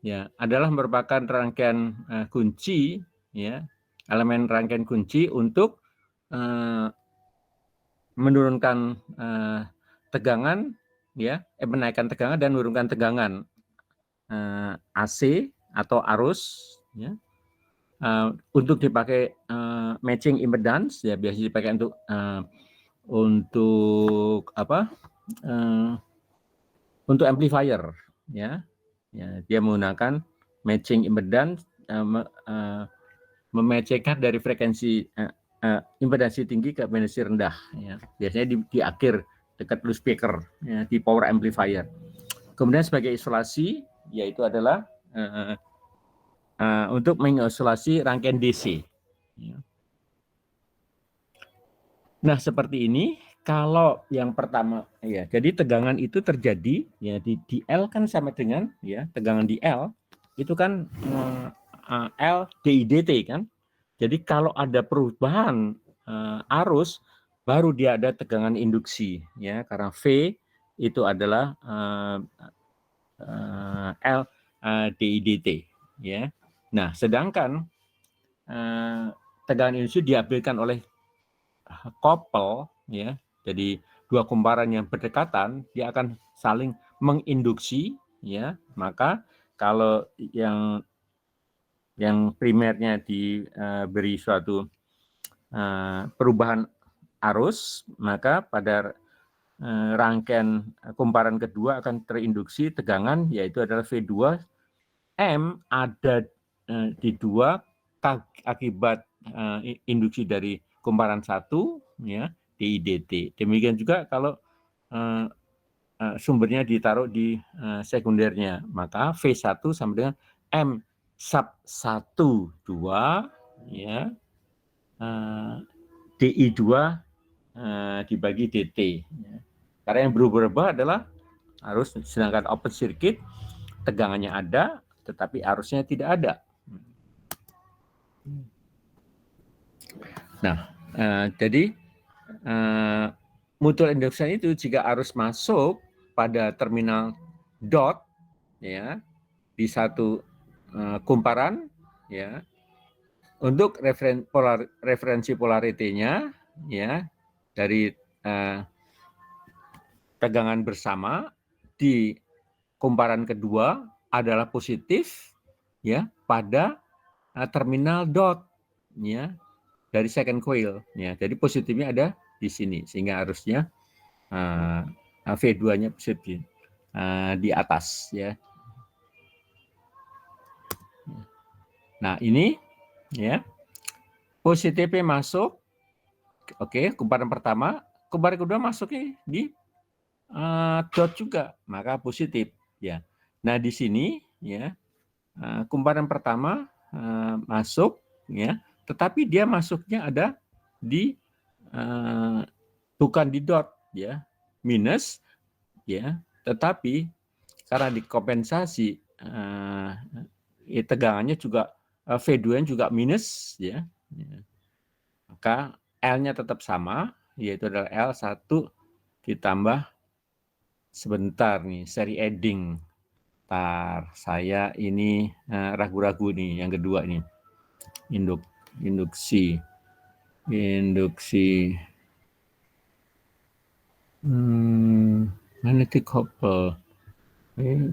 ya, adalah merupakan rangkaian kunci, ya, elemen rangkaian kunci untuk menurunkan tegangan, ya, menaikkan tegangan dan menurunkan tegangan AC atau arus, ya, untuk dipakai matching impedance, ya, biasanya dipakai untuk apa? Untuk amplifier, ya. Ya, dia menggunakan matching impedance, mematchingkan dari frekuensi impedansi tinggi ke impedansi rendah, ya. Biasanya di akhir dekat loop speaker, ya, di power amplifier. Kemudian sebagai isolasi, yaitu adalah untuk mengisolasi rangkaian DC. Nah, seperti ini. Kalau yang pertama, ya, jadi tegangan itu terjadi ya di L kan sama dengan ya tegangan di L itu kan L DIdt kan. Jadi kalau ada perubahan arus, baru dia ada tegangan induksi ya, karena V itu adalah L DIdt ya. Nah, sedangkan tegangan induksi diambilkan oleh couple ya. Jadi dua kumparan yang berdekatan dia akan saling menginduksi ya. Maka kalau yang primernya diberi suatu perubahan arus, maka pada rangkaian kumparan kedua akan terinduksi tegangan yaitu adalah V2 M ada di 2 akibat induksi dari kumparan 1 ya DIdt. Demikian juga kalau sumbernya ditaruh di sekundernya, maka V1 sama dengan M sub 1 2 ya DI2 dibagi DT. Ya. Karena yang berubah-ubah adalah arus, sedangkan open circuit tegangannya ada tetapi arusnya tidak ada. Nah, jadi mutual induction itu jika arus masuk pada terminal dot ya di satu kumparan ya, untuk referensi polaritinya ya dari tegangan bersama di kumparan kedua adalah positif ya pada terminal dot ya dari second coil ya. Jadi positifnya ada di sini sehingga arusnya V2-nya positif di atas ya. Nah, ini ya. Positifnya masuk. Oke, kumparan pertama, kumparan kedua masuknya di dot juga, maka positif ya. Nah, di sini ya kumparan pertama masuk ya, tetapi dia masuknya ada di bukan di dot ya, minus ya, tetapi karena dikompensasi tegangannya juga V2 juga minus ya. Maka L-nya tetap sama, yaitu adalah L1 ditambah sebentar nih, seri adding. Ntar, saya ini ragu-ragu nih, yang kedua nih. Induksi. Magnetic couple.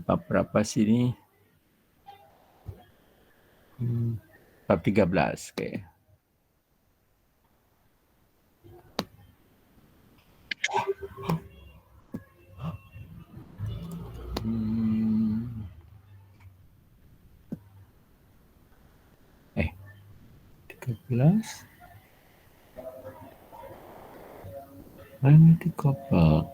Bab berapa sih ini? Bab 13, oke. Magnetic couple.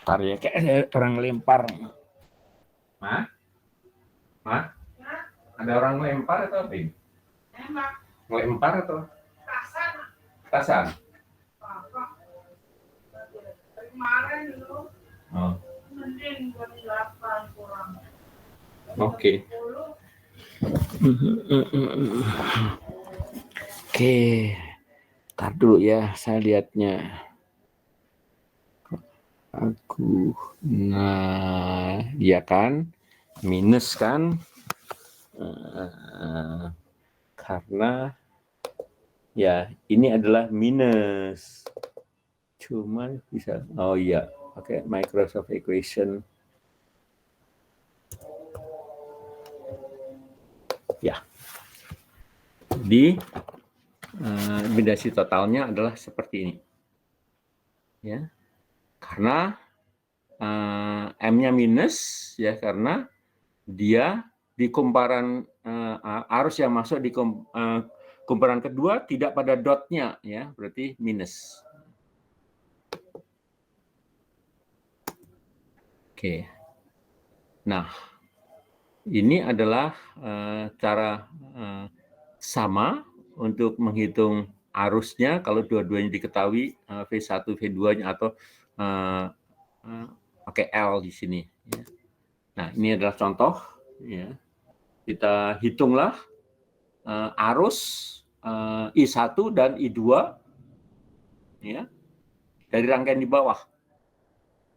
Ntar ya, kayak orang lempar. Ma? Ada orang lempar atau apa? Ngelempar atau? Tasan. Kemarin lu. Oh. Mending jam 8 kurang. Oke. Oke. Ntar dulu ya, saya lihatnya. Nah, ya kan, minus kan, Karena ya ini adalah minus. Cuman bisa, oh iya, pakai Microsoft Equation. Ya. Jadi impedasi totalnya adalah seperti ini. Ya. Karena M-nya minus ya karena dia di kumparan arus yang masuk di kumparan kedua tidak pada dotnya ya, berarti minus. Oke. Nah, ini adalah cara sama untuk menghitung arusnya kalau dua-duanya diketahui V1, V2-nya atau pakai L di sini. Ya. Nah, ini adalah contoh. Ya. Kita hitunglah arus I1 dan I2 ya, dari rangkaian di bawah.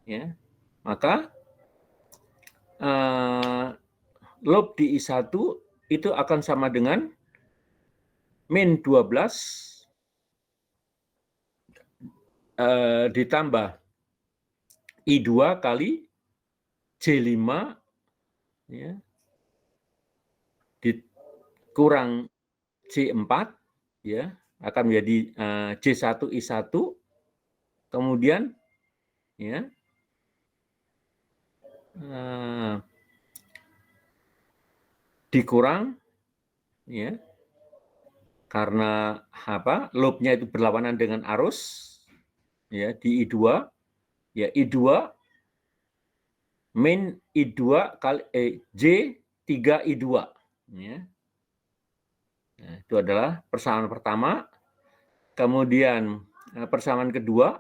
Ya. Maka loop di I1 itu akan sama dengan min 12 ditambah I2 kali J5 ya, dikurang J4 ya, akan menjadi J1 I1, kemudian ya dikurang ya karena apa? Loopnya itu berlawanan dengan arus ya di I2 ya I2 min I2 kali J3 I2 ya. Nah, itu adalah persamaan pertama. Kemudian persamaan kedua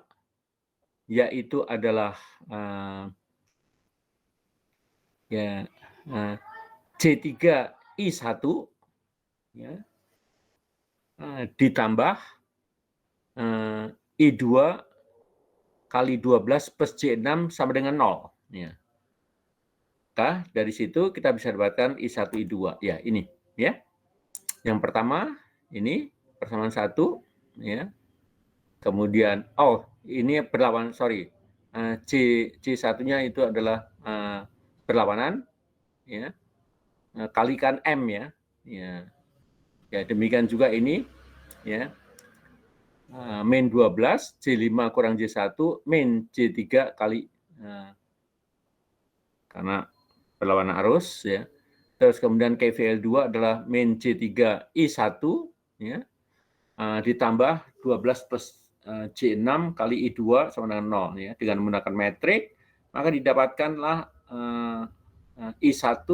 yaitu adalah J3 I1 ya, ditambah I2 kali 12 plus J6 sama dengan 0. Ya. Maka dari situ kita bisa dapatkan I1, I2. Ya, ini. Ya. Yang pertama, ini persamaan 1. Ya. Kemudian, ini berlawanan, sorry. C1-nya itu adalah berlawanan. Ya. Kalikan M ya. Ya. Ya, demikian juga ini. Ya. Min 12, J5 kurang J1, min J3 kali, karena berlawanan arus, ya. Terus kemudian KVL2 adalah min J3 I1, ya, ditambah 12 plus J6 kali I2 sama dengan 0. Ya. Dengan menggunakan metrik, maka didapatkanlah I1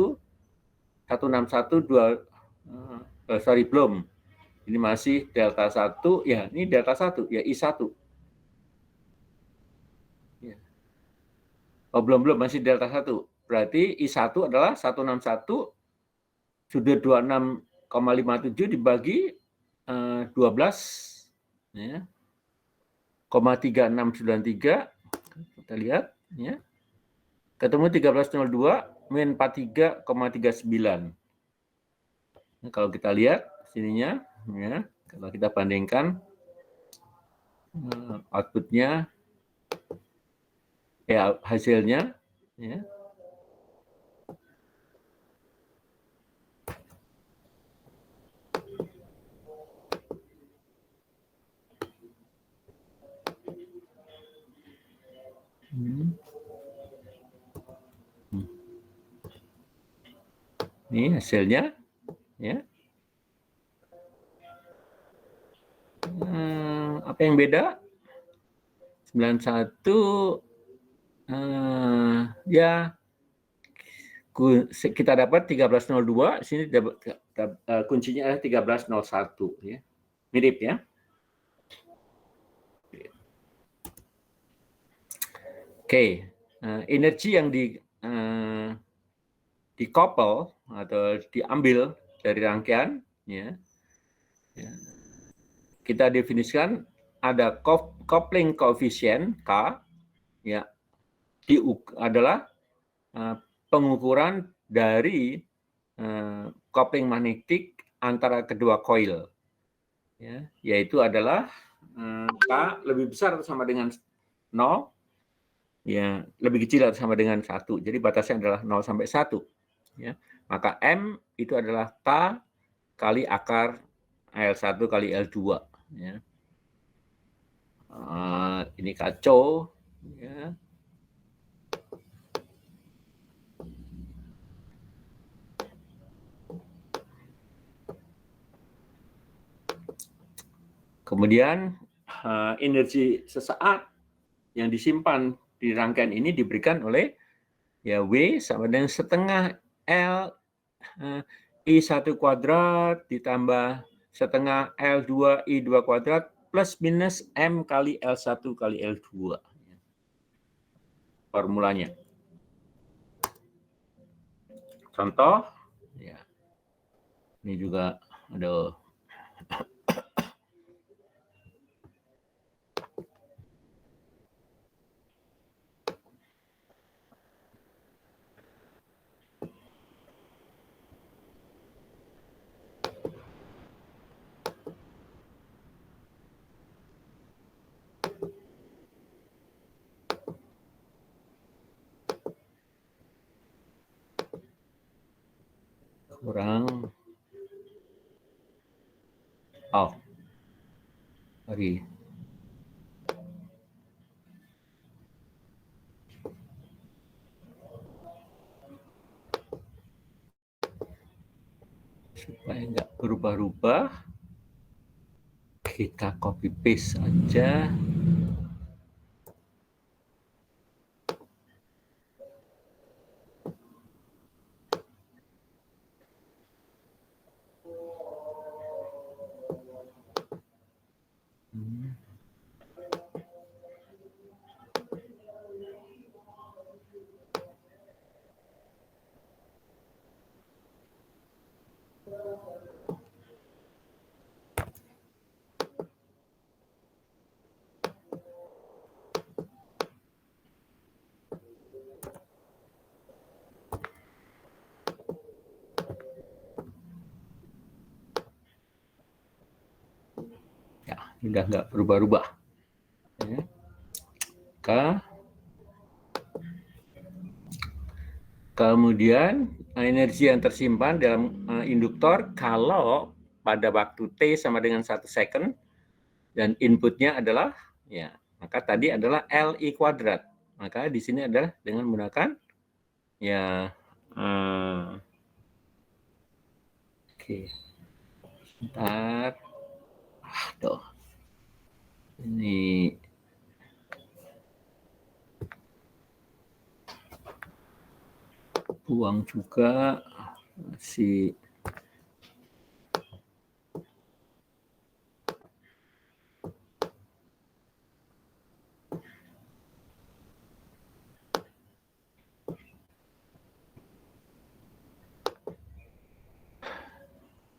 161, belum. Ini masih delta 1, ya ini delta 1, ya I1. Ya. Belum, masih delta 1. Berarti I1 adalah 161 sudut 26,57 dibagi 12, ya, 3693, kita lihat, ya. Ketemu 1302 min 43,39. Nah, kalau kita lihat sininya, ya, kalau kita bandingkan outputnya, ya hasilnya, ya. Ini hasilnya, ya. Apa yang beda? 91, ya kita dapat 1302, sini dapat kuncinya adalah 1301, ya. Mirip ya. Oke, energi yang dikoppel atau diambil dari rangkaian, ya, kita definisikan ada coupling coefficient K, ya, adalah pengukuran dari coupling magnetik antara kedua koil, ya, yaitu adalah K lebih besar atau sama dengan 0, ya, lebih kecil atau sama dengan 1. Jadi batasnya adalah 0 sampai 1. Ya. Maka M itu adalah K kali akar L1 kali L2. Ya. Ini kacau. Ya. Kemudian energi sesaat yang disimpan di rangkaian ini diberikan oleh ya W sama dengan setengah L I1 kuadrat ditambah setengah L2 I2 kuadrat plus minus M kali L1 kali L2. Formulanya. Contoh, ya. Ini juga, aduh. Kurang. Oh. Sorry. Supaya nggak berubah-ubah, kita copy paste aja. Ya, udah nggak berubah-ubah. Ya. Kemudian energi yang tersimpan dalam induktor kalau pada waktu T sama dengan 1 second dan inputnya adalah, ya, maka tadi adalah Li kuadrat. Maka di sini adalah dengan menggunakan, ya, oke, sebentar, aduh, ini buang juga si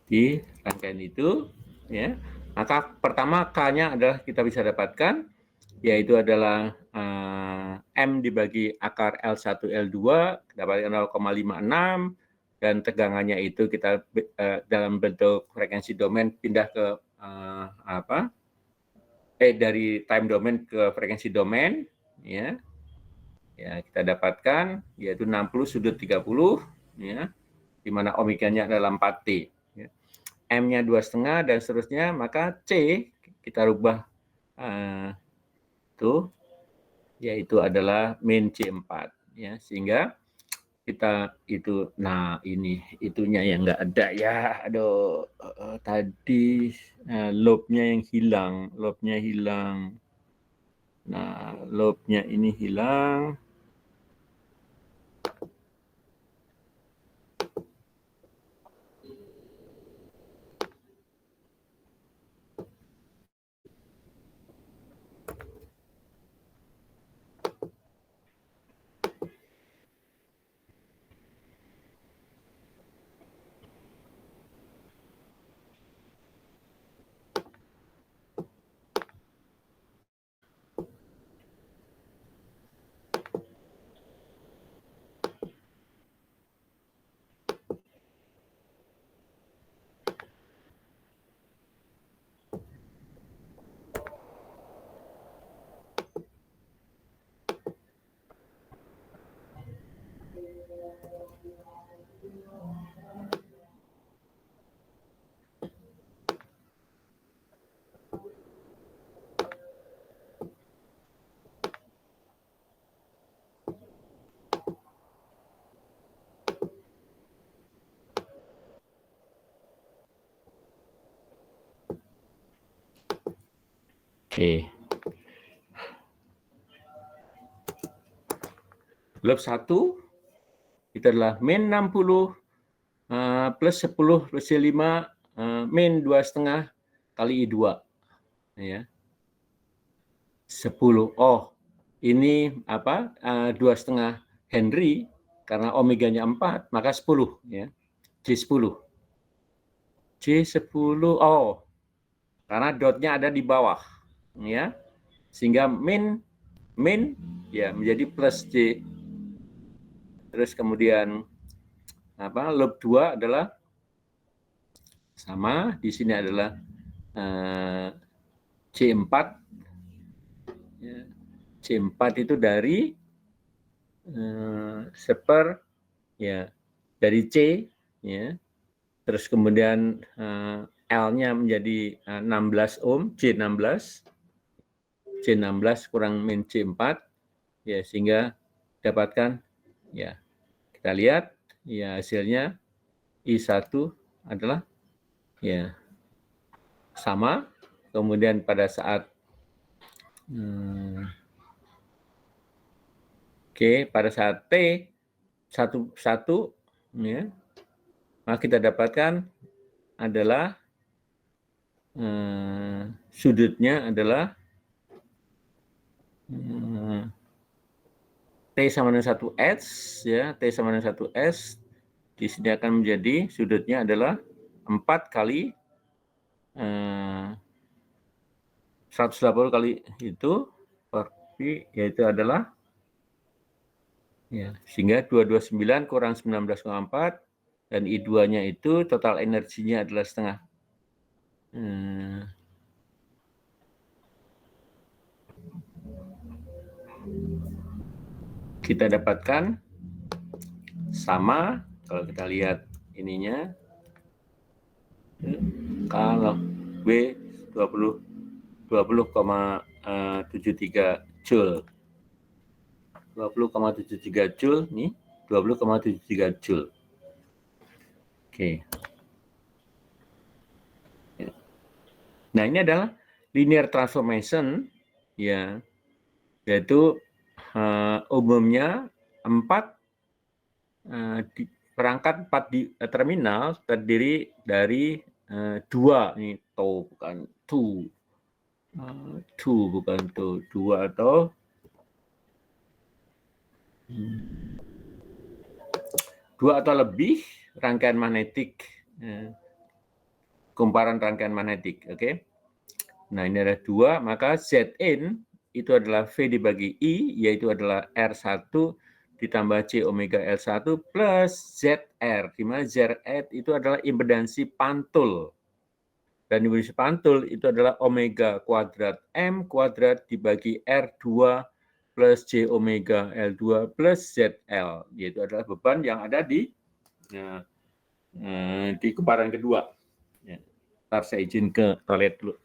di rangkaian itu, ya. Maka pertama K-nya adalah kita bisa dapatkan, yaitu adalah M dibagi akar L1 L2 dapatkan 0,56 dan tegangannya itu kita dalam bentuk frekuensi domain pindah ke dari time domain ke frekuensi domain, ya. Ya, kita dapatkan yaitu 60 sudut 30, ya, di mana omeganya adalah 4T. Ya. M-nya 2,5 dan seterusnya, maka C kita rubah yaitu adalah min C4, ya, sehingga kita itu, nah ini itunya yang nggak ada ya, aduh, tadi lobe-nya yang hilang, lobe-nya hilang. Nah, lobe-nya ini hilang. Oke. Loop 1 itu adalah min 60 plus 10 plus 5 min 2,5 kali I2. Ya. 10. Oh, ini apa? 2,5 Henry, karena omeganya 4, maka 10. Ya. J10. J10, oh, karena dotnya ada di bawah. Ya. Sehingga min ya menjadi plus J. Terus kemudian apa? Loop 2 adalah sama, di sini adalah C4. Ya. C4 itu dari seper ya dari C ya. Terus kemudian L-nya menjadi 16 ohm, C16 kurang min C4 ya, sehingga dapatkan ya, kita lihat ya hasilnya I1 adalah ya sama. Kemudian pada saat pada saat T11 ya, maka kita dapatkan adalah sudutnya adalah T sama dengan 1S ya, T sama dengan 1S di sini akan menjadi sudutnya adalah 4 kali 180 kali itu per Pi, yaitu adalah ya, sehingga 229 kurang 19,4 dan I2-nya itu total energinya adalah setengah. Kita dapatkan sama kalau kita lihat ininya, kalau B 20,73 Joule. 20,73 Joule nih, 20,73 Joule. Oke. Nah, ini adalah linear transformation ya, yaitu umumnya perangkat 4 di terminal terdiri dari 2 ini bukan 2 atau dua atau lebih rangkaian magnetik, kumparan rangkaian magnetik. Oke. Nah, ini ada 2, maka Zn itu adalah V dibagi I, yaitu adalah R1 ditambah C omega L1 plus ZR, di mana ZR itu adalah impedansi pantul. Dan impedansi pantul itu adalah omega kuadrat M kuadrat dibagi R2 plus J omega L2 plus ZL, yaitu adalah beban yang ada di kumparan kedua. Ya. Ntar saya izin ke toilet dulu.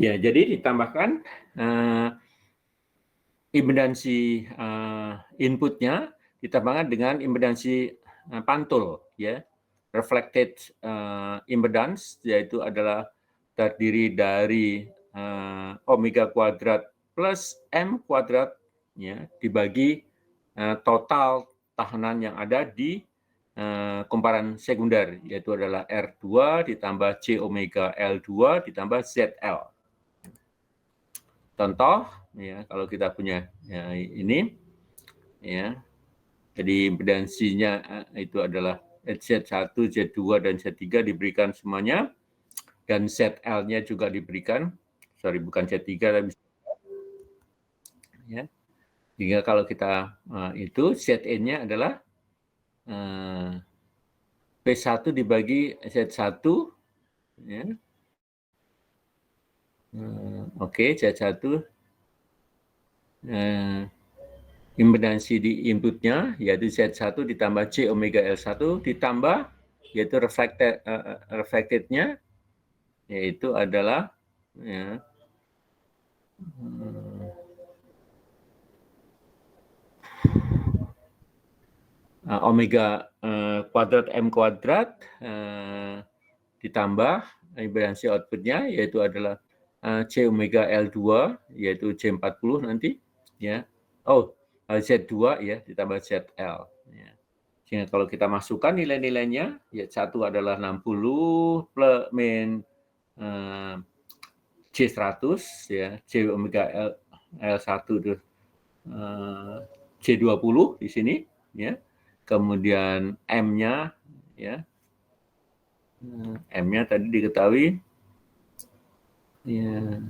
Ya, jadi ditambahkan impedansi inputnya ditambahkan dengan impedansi pantul, ya, reflected impedance, yaitu adalah terdiri dari omega kuadrat plus M kuadrat, ya, dibagi total tahanan yang ada di kumparan sekunder, yaitu adalah R2 ditambah C omega L2 ditambah ZL. Contoh, ya, kalau kita punya ya, ini, ya, jadi impedansinya itu adalah Z1, Z2, dan Z3 diberikan semuanya, dan ZL-nya juga diberikan, bukan Z3, tapi ya. Sehingga kalau kita itu Zn-nya adalah P1 dibagi Z1, ya. Oke, Z1 impedansi di inputnya yaitu Z1 ditambah C omega L1 ditambah yaitu reflected-nya yaitu adalah ya, omega kuadrat M kuadrat ditambah impedansi outputnya yaitu adalah C omega L2 yaitu C40 nanti ya. Z2 ya ditambah ZL ya. Sehingga kalau kita masukkan nilai-nilainya ya satu adalah 60 plus min C100 ya, C omega L1 itu C20 di sini ya. Kemudian M-nya ya. M-nya tadi diketahui ya,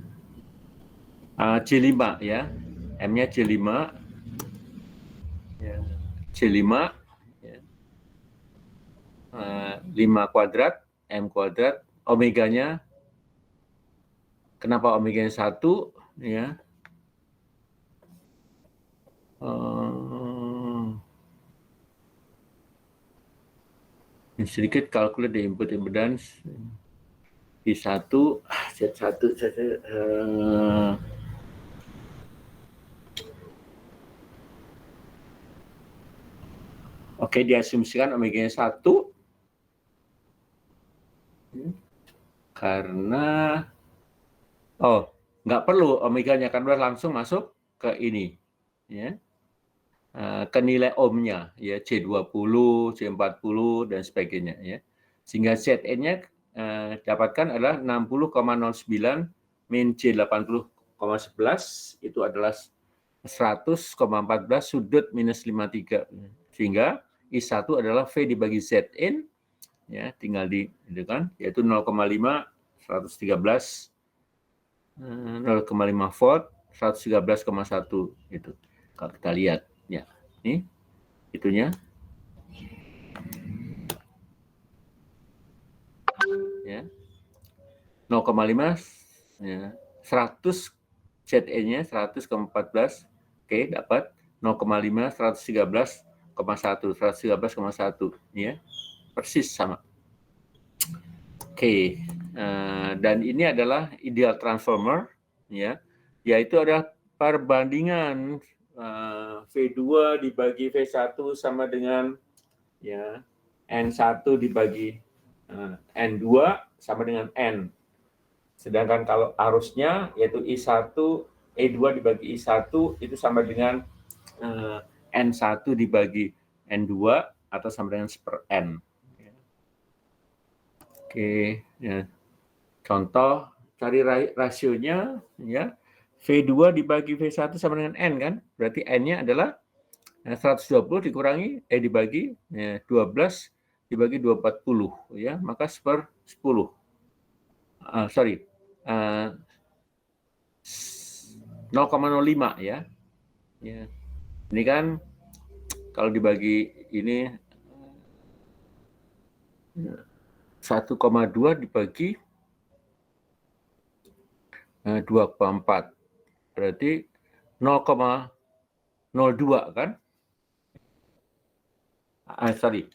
C5 ya. M-nya C5 ya. C5 ya. 5 kuadrat M kuadrat, omeganya kenapa omeganya 1 ya. Sedikit kalkulat di input impedance I1 Z1 oke, diasumsikan omeganya 1 karena nggak perlu omeganya karena langsung masuk ke ini ya. Ke nilai ohmnya ya C20, C40 dan sebagainya ya. Sehingga Zn-nya dapatkan adalah 60,09 min C80,11 itu adalah 100,14 sudut minus 53. Sehingga I1 adalah V dibagi Zn ya, tinggal di itu kan yaitu 0,5 113 0,5 volt 113,1 itu. Kalau kita lihat ya, ini itunya ya 0,5 ya 100 Zn-nya 100,14 oke dapat 0,5 113,1 113,1 ya persis sama. Oke, dan ini adalah ideal transformer ya yaitu adalah perbandingan V2 dibagi V1 sama dengan ya N1 dibagi N2 sama dengan N. Sedangkan kalau arusnya yaitu I1 E2 dibagi I1 itu sama dengan N1 dibagi N2 atau sama dengan seper N. Oke, ya. Contoh cari rasionya ya. V2 dibagi V1 sama dengan N kan? Berarti N-nya adalah 120 dikurangi dibagi 12 dibagi 240 ya, maka seper 10. 0,05 ya. Ya. Ini kan kalau dibagi ini 1,2 dibagi 2,4 berarti 0,02 kan? 1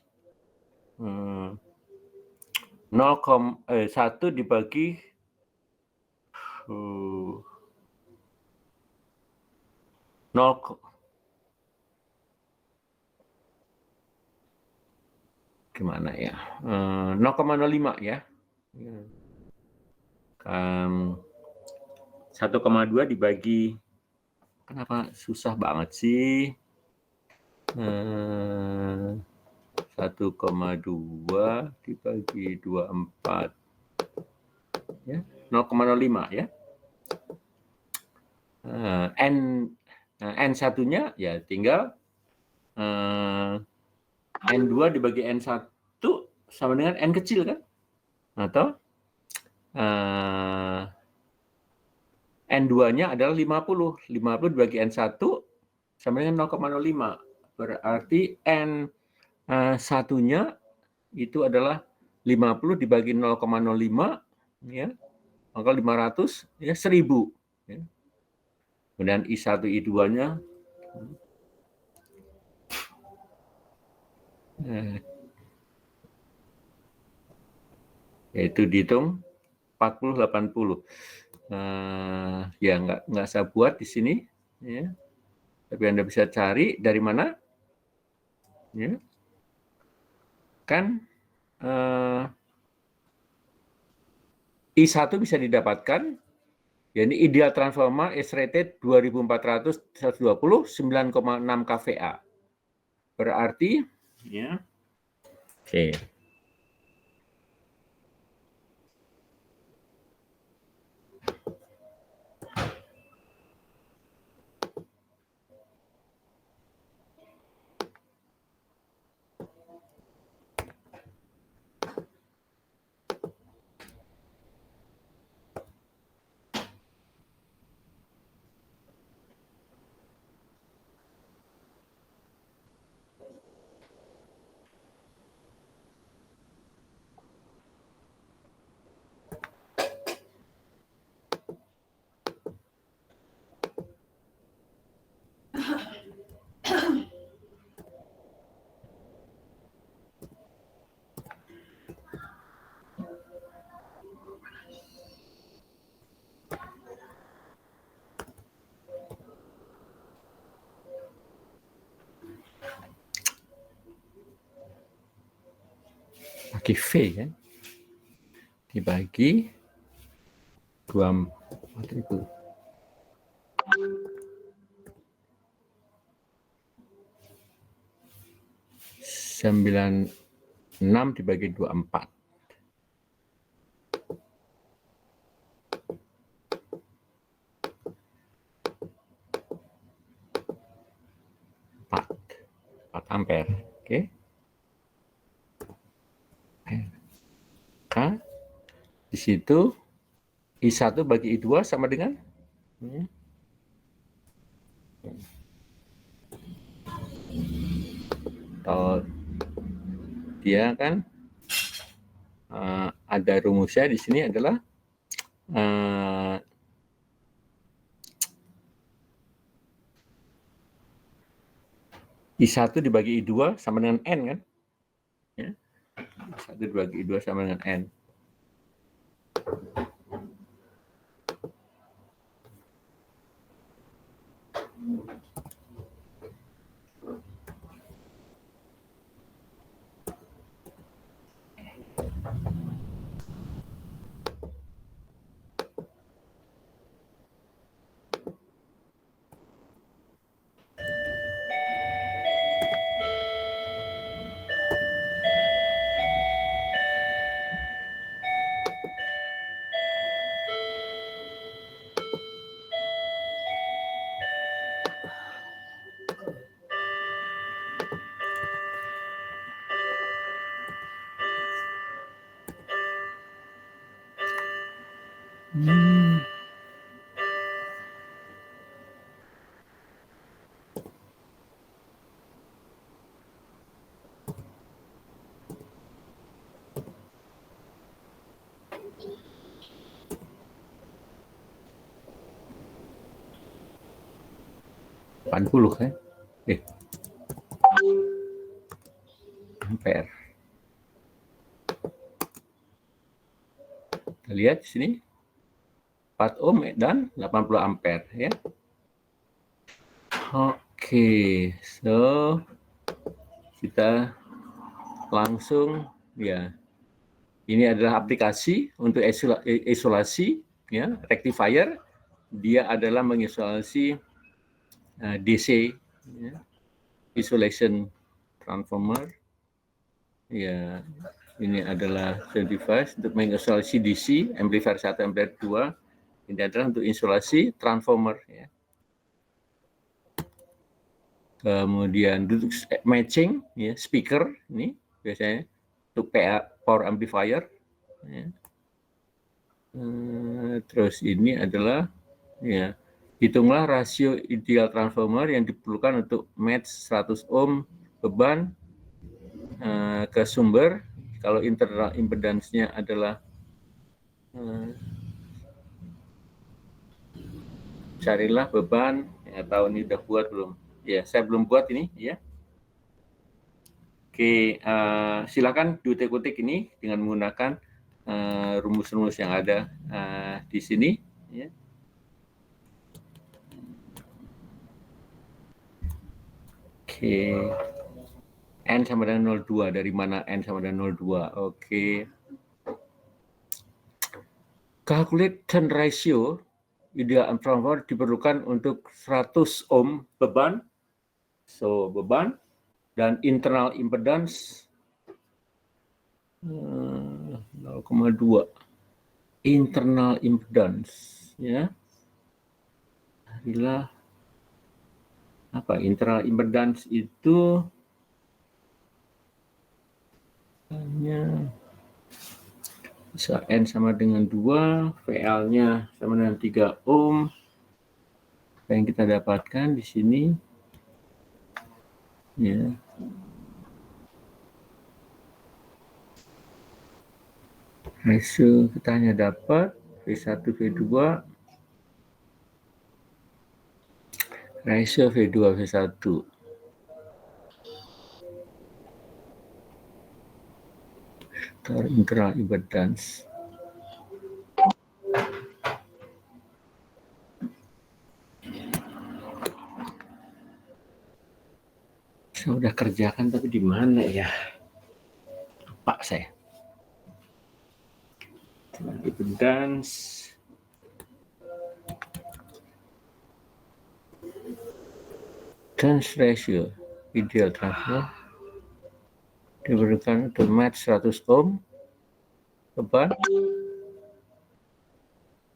dibagi 0 gimana ya 0,05 ya 1,2 dibagi kenapa susah banget sih 1,2 dibagi 24 ya 0,05 ya. N satunya ya tinggal N2 dibagi N1 sama dengan N kecil kan? Atau N2-nya adalah 50. 50 dibagi N1 sama dengan 0,05. Berarti N satunya itu adalah 50 dibagi 0,05 ya. Maka 500 ya 1000 ya. Kemudian I1 I2-nya yaitu dihitung 40 80. Ya nggak saya buat di sini ya. Tapi Anda bisa cari dari mana? Ya. Kan I1 bisa didapatkan, yakni ideal transformer is rated 2400 120 9,6 kVA. Berarti ya. Oke. Pakai V kan, dibagi 24.000. 96 dibagi 24. 4 ampere. Oke. Nah, di situ I1 bagi I2 sama dengan atau dia kan ada rumusnya di sini adalah I1 dibagi I2 sama dengan N kan? Ya. I1 dibagi I2 sama dengan N. Kan? Ampere. Kita lihat di sini 4 ohm dan 80 ampere ya. Oke, so kita langsung ya. Ini adalah aplikasi untuk isolasi ya, rectifier. Dia adalah mengisolasi DC ya, isolation transformer ya ini adalah device untuk mengisolasi DC, amplifier 1, amplifier 2. Ini adalah untuk isolasi transformer. Ya. Kemudian duduk matching, ya, speaker, ini biasanya untuk power amplifier. Ya. Terus ini adalah, ya, hitunglah rasio ideal transformer yang diperlukan untuk match 100 ohm beban ke sumber. Kalau internal impedance-nya adalah carilah beban, ya, tahu ini udah buat belum? Ya, saya belum buat ini, ya. Oke, silakan diutik-utik ini dengan menggunakan rumus-rumus yang ada di sini. Ya. Oke, N sama dengan 0,2. Dari mana N sama dengan 0,2? Oke. Calculate turn ratio ideal transformer diperlukan untuk 100 ohm beban. So, beban dan internal impedance 0,2. Internal impedance, ya. Adalah apa? Internal impedance itu hanya bisa N sama dengan 2, VL-nya sama dengan 3 ohm. Apa yang kita dapatkan di sini, ya. Ratio kita hanya dapat V1, V2, ratio V2, V1. Internal impedance. Saya udah kerjakan tapi di mana ya? Lupa saya. Impedance. Turns ratio ideal transformer diberikan untuk match 100 ohm beban.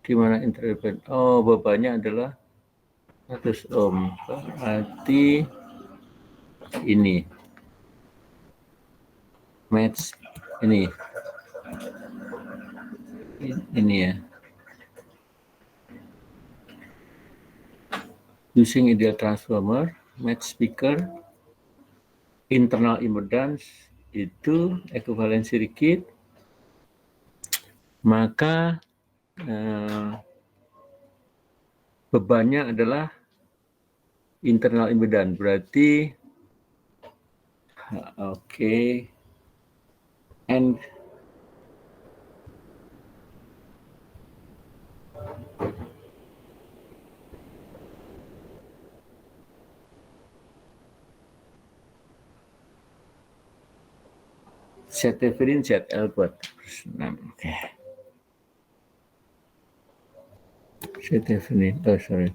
Di mana interval? Oh, bebannya adalah 100 ohm. Berarti ini match ini ya. Using ideal transformer, match speaker, internal impedance itu ekuivalensi circuit, maka bebannya adalah internal impedance. Berarti oke. And Thevenin ZL buat 6. Oke. Thevenin, oh sorry.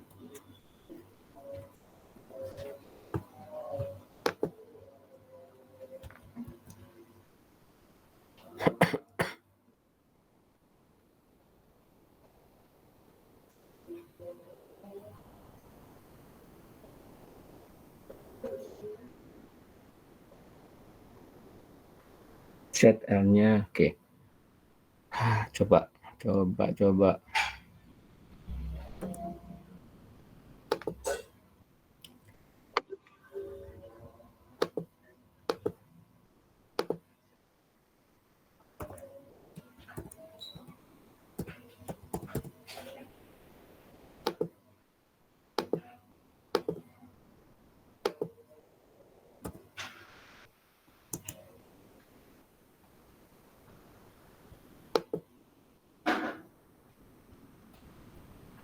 ZL-nya oke. Coba.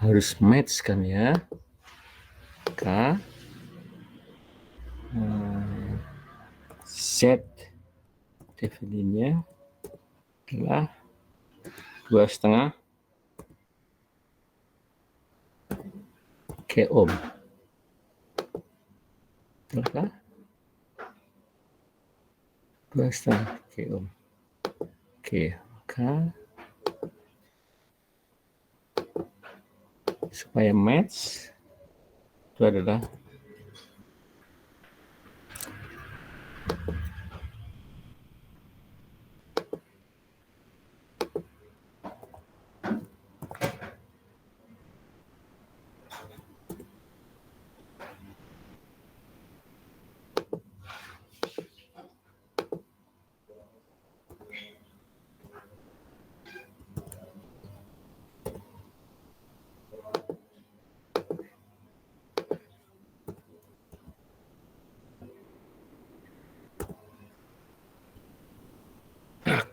Harus match kan ya. K Z Theveninnya adalah 2,5 K ohm. Betul kah? 2,5 kilo. Oke, maka supaya match itu adalah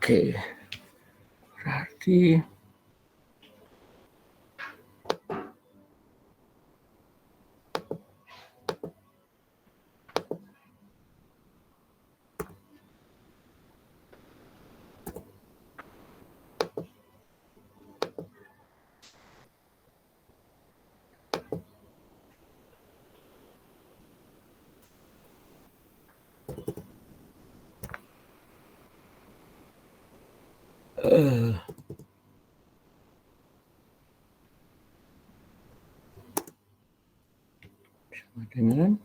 oke. Berarti sama dengan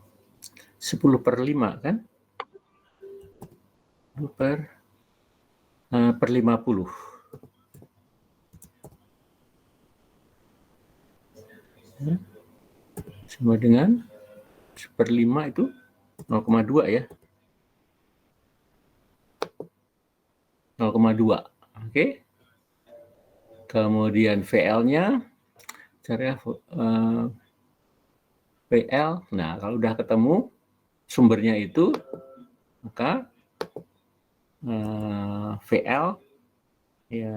10/5 kan? 10/50. Sama dengan 1/5 itu 0,2 ya. 0,2. Oke. Kemudian VL-nya caranya VL. Nah, kalau udah ketemu sumbernya itu, maka VL ya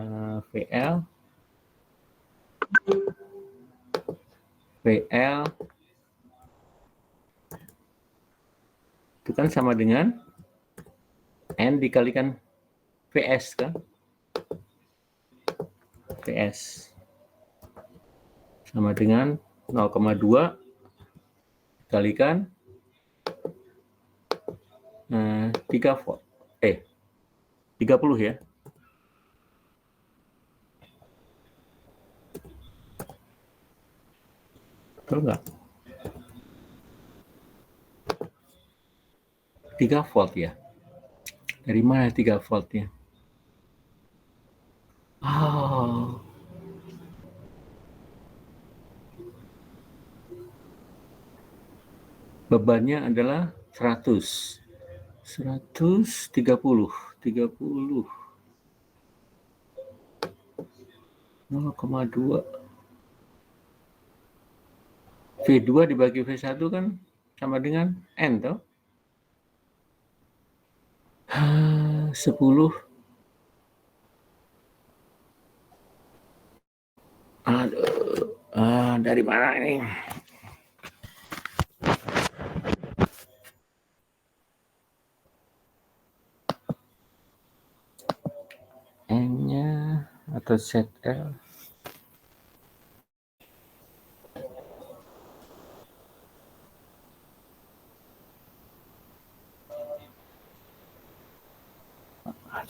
VL itu kan sama dengan N dikalikan VS kan? VS sama dengan 0,2 dikalikan 3 volt. 30 ya. Betul nggak? 3 volt ya. Dari mana 3 voltnya? Oh. Bebannya adalah 100. 130. 0,2. V2 dibagi V1 kan sama dengan N toh? 10. Aduh, dari mana ini? N-nya atau ZL?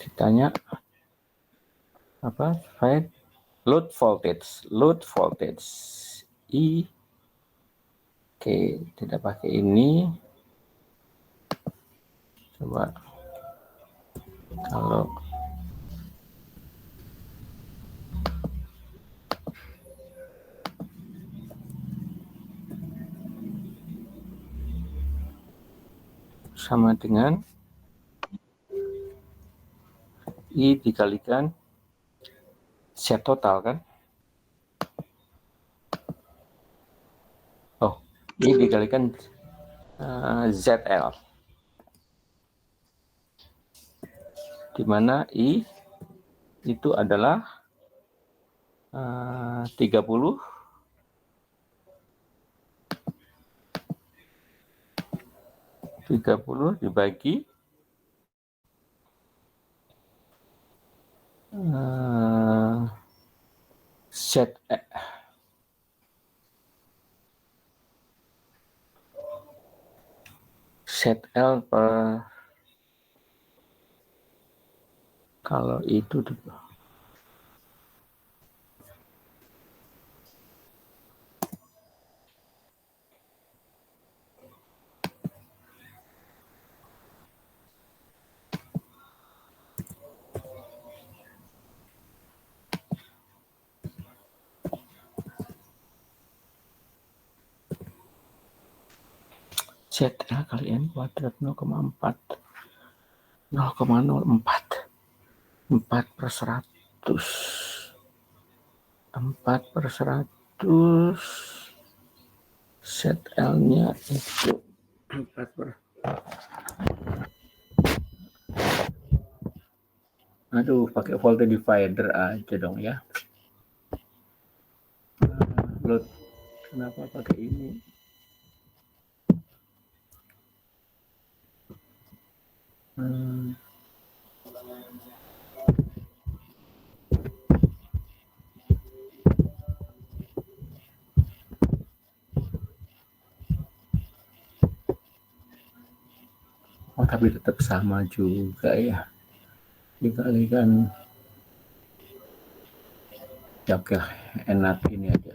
Ditanya apa? Find load voltage. I. Oke, tidak pakai ini. Coba kalau sama dengan I dikalikan Z total kan? Oh, I dikalikan ZL. Di mana I itu adalah 30 dibagi ZL per Kalau itu ZL kali N kuadrat 0,4 0,04 4/100 4/100 ZL-nya itu 4 aduh pakai voltage divider aja dong ya. Load kenapa pakai ini? Oh tapi tetap sama juga ya, dikalikan ya. Oke, enak ini aja.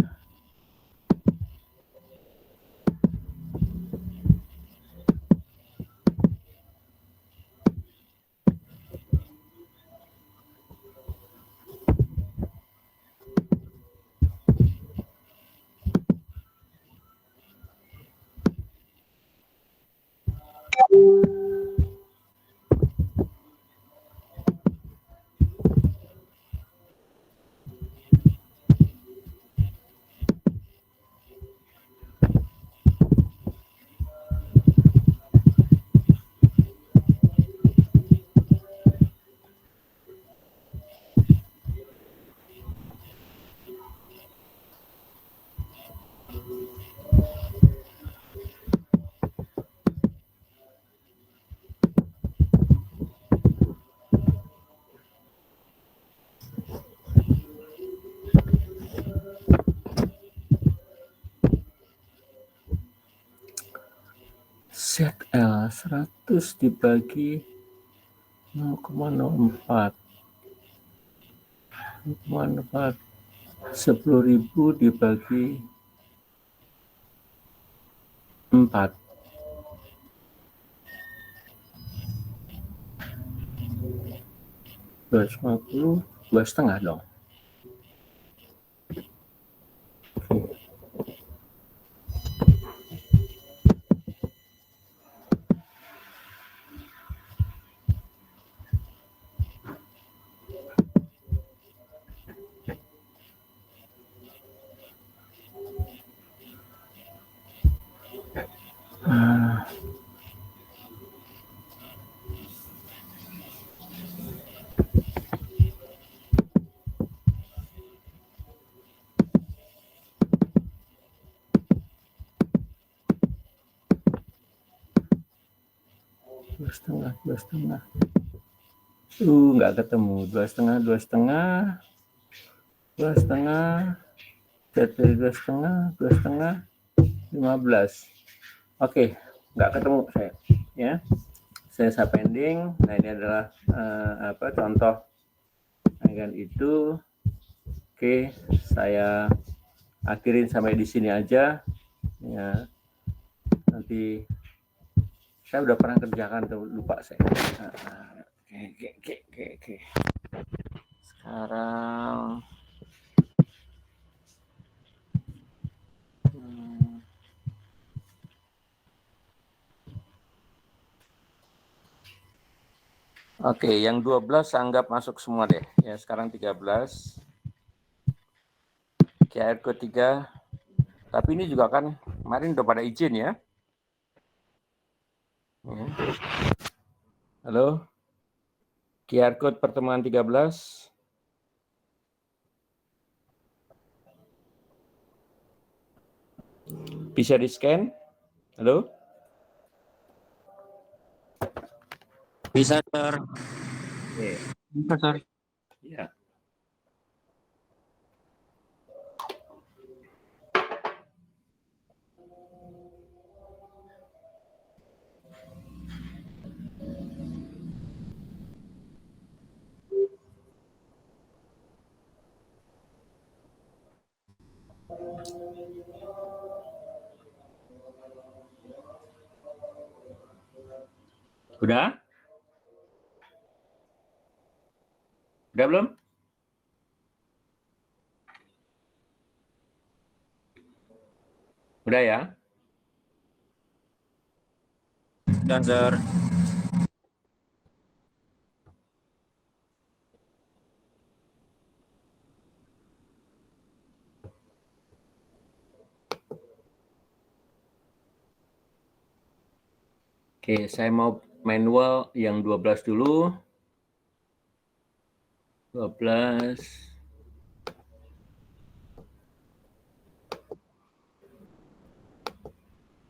ZL 100 dibagi 0,04 10.000 dibagi 4 250 2,5 dong. Dua setengah. Nggak ketemu. 2,5 dari 2,5 15. Oke, nggak ketemu saya. Ya, saya pending. Nah ini adalah contoh dengan itu. Oke, saya akhirin sampai di sini aja. Ya, nanti saya udah pernah kerjakan tuh, lupa saya. Oke. Sekarang oke, yang 12 anggap masuk semua deh. Ya, sekarang 13. QR code 3. Tapi ini juga kan kemarin udah pada izin ya. Halo. QR code pertemuan 13. Bisa di-scan? Halo? Bisa, Sir. bisa, Sir. Ya. Udah? Udah belum? Udah ya? Dan Sir. Oke, saya mau manual yang 12 dulu. 12.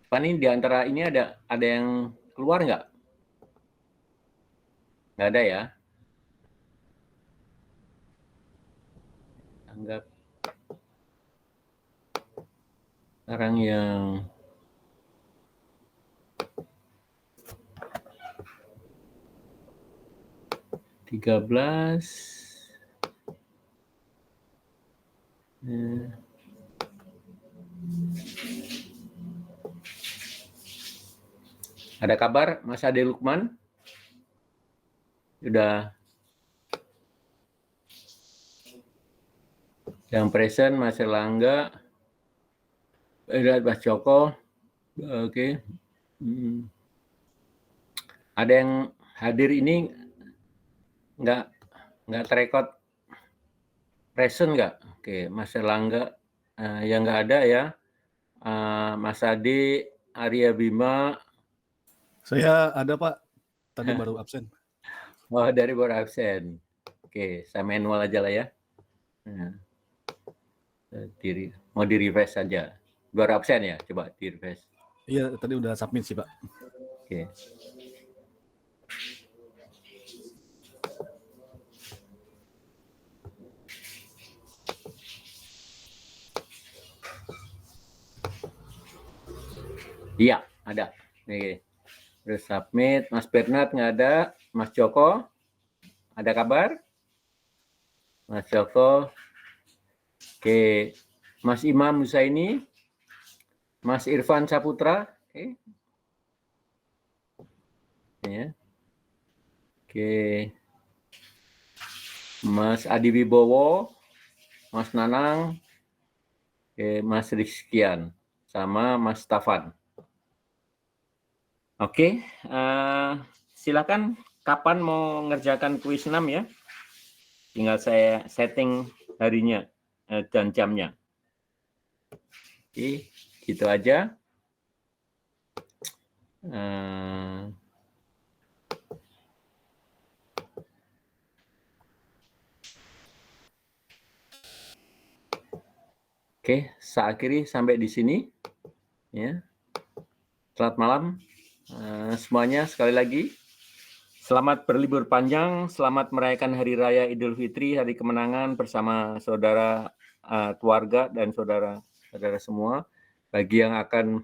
Pak, ini di antara ini ada yang keluar nggak? Nggak ada ya? Anggap sekarang yang tiga belas. Ada kabar Mas Ade Lukman? Sudah yang present Mas Erlangga, Mas Joko, oke. Ada yang hadir ini nggak terekod present nggak? Oke, Mas Erlangga yang nggak ada ya. Mas Ade, Arya Bima. Saya ada Pak, tadi baru absen. Oh, dari baru absen. Oke, saya manual aja lah ya. Mau di refresh saja. Baru absen ya, coba di refresh. Iya, tadi udah submit sih Pak. Oke. Iya, ada. Oke. Terus submit. Mas Bernard nggak ada. Mas Joko, ada kabar? Mas Joko. Oke. Mas Imam Husaini. Mas Irfan Saputra. Oke. Ya. Oke. Mas Adi Wibowo. Mas Nanang. Oke, Mas Rizkian. Sama Mas Tafan. Oke, silakan kapan mau ngerjakan kuis 6 ya. Tinggal saya setting harinya dan jamnya. Oke, gitu aja. Oke, saya akhiri sampai di sini. Ya. Selamat malam. Semuanya sekali lagi selamat berlibur panjang, selamat merayakan Hari Raya Idul Fitri, hari kemenangan bersama saudara, keluarga dan saudara-saudara semua. Bagi yang akan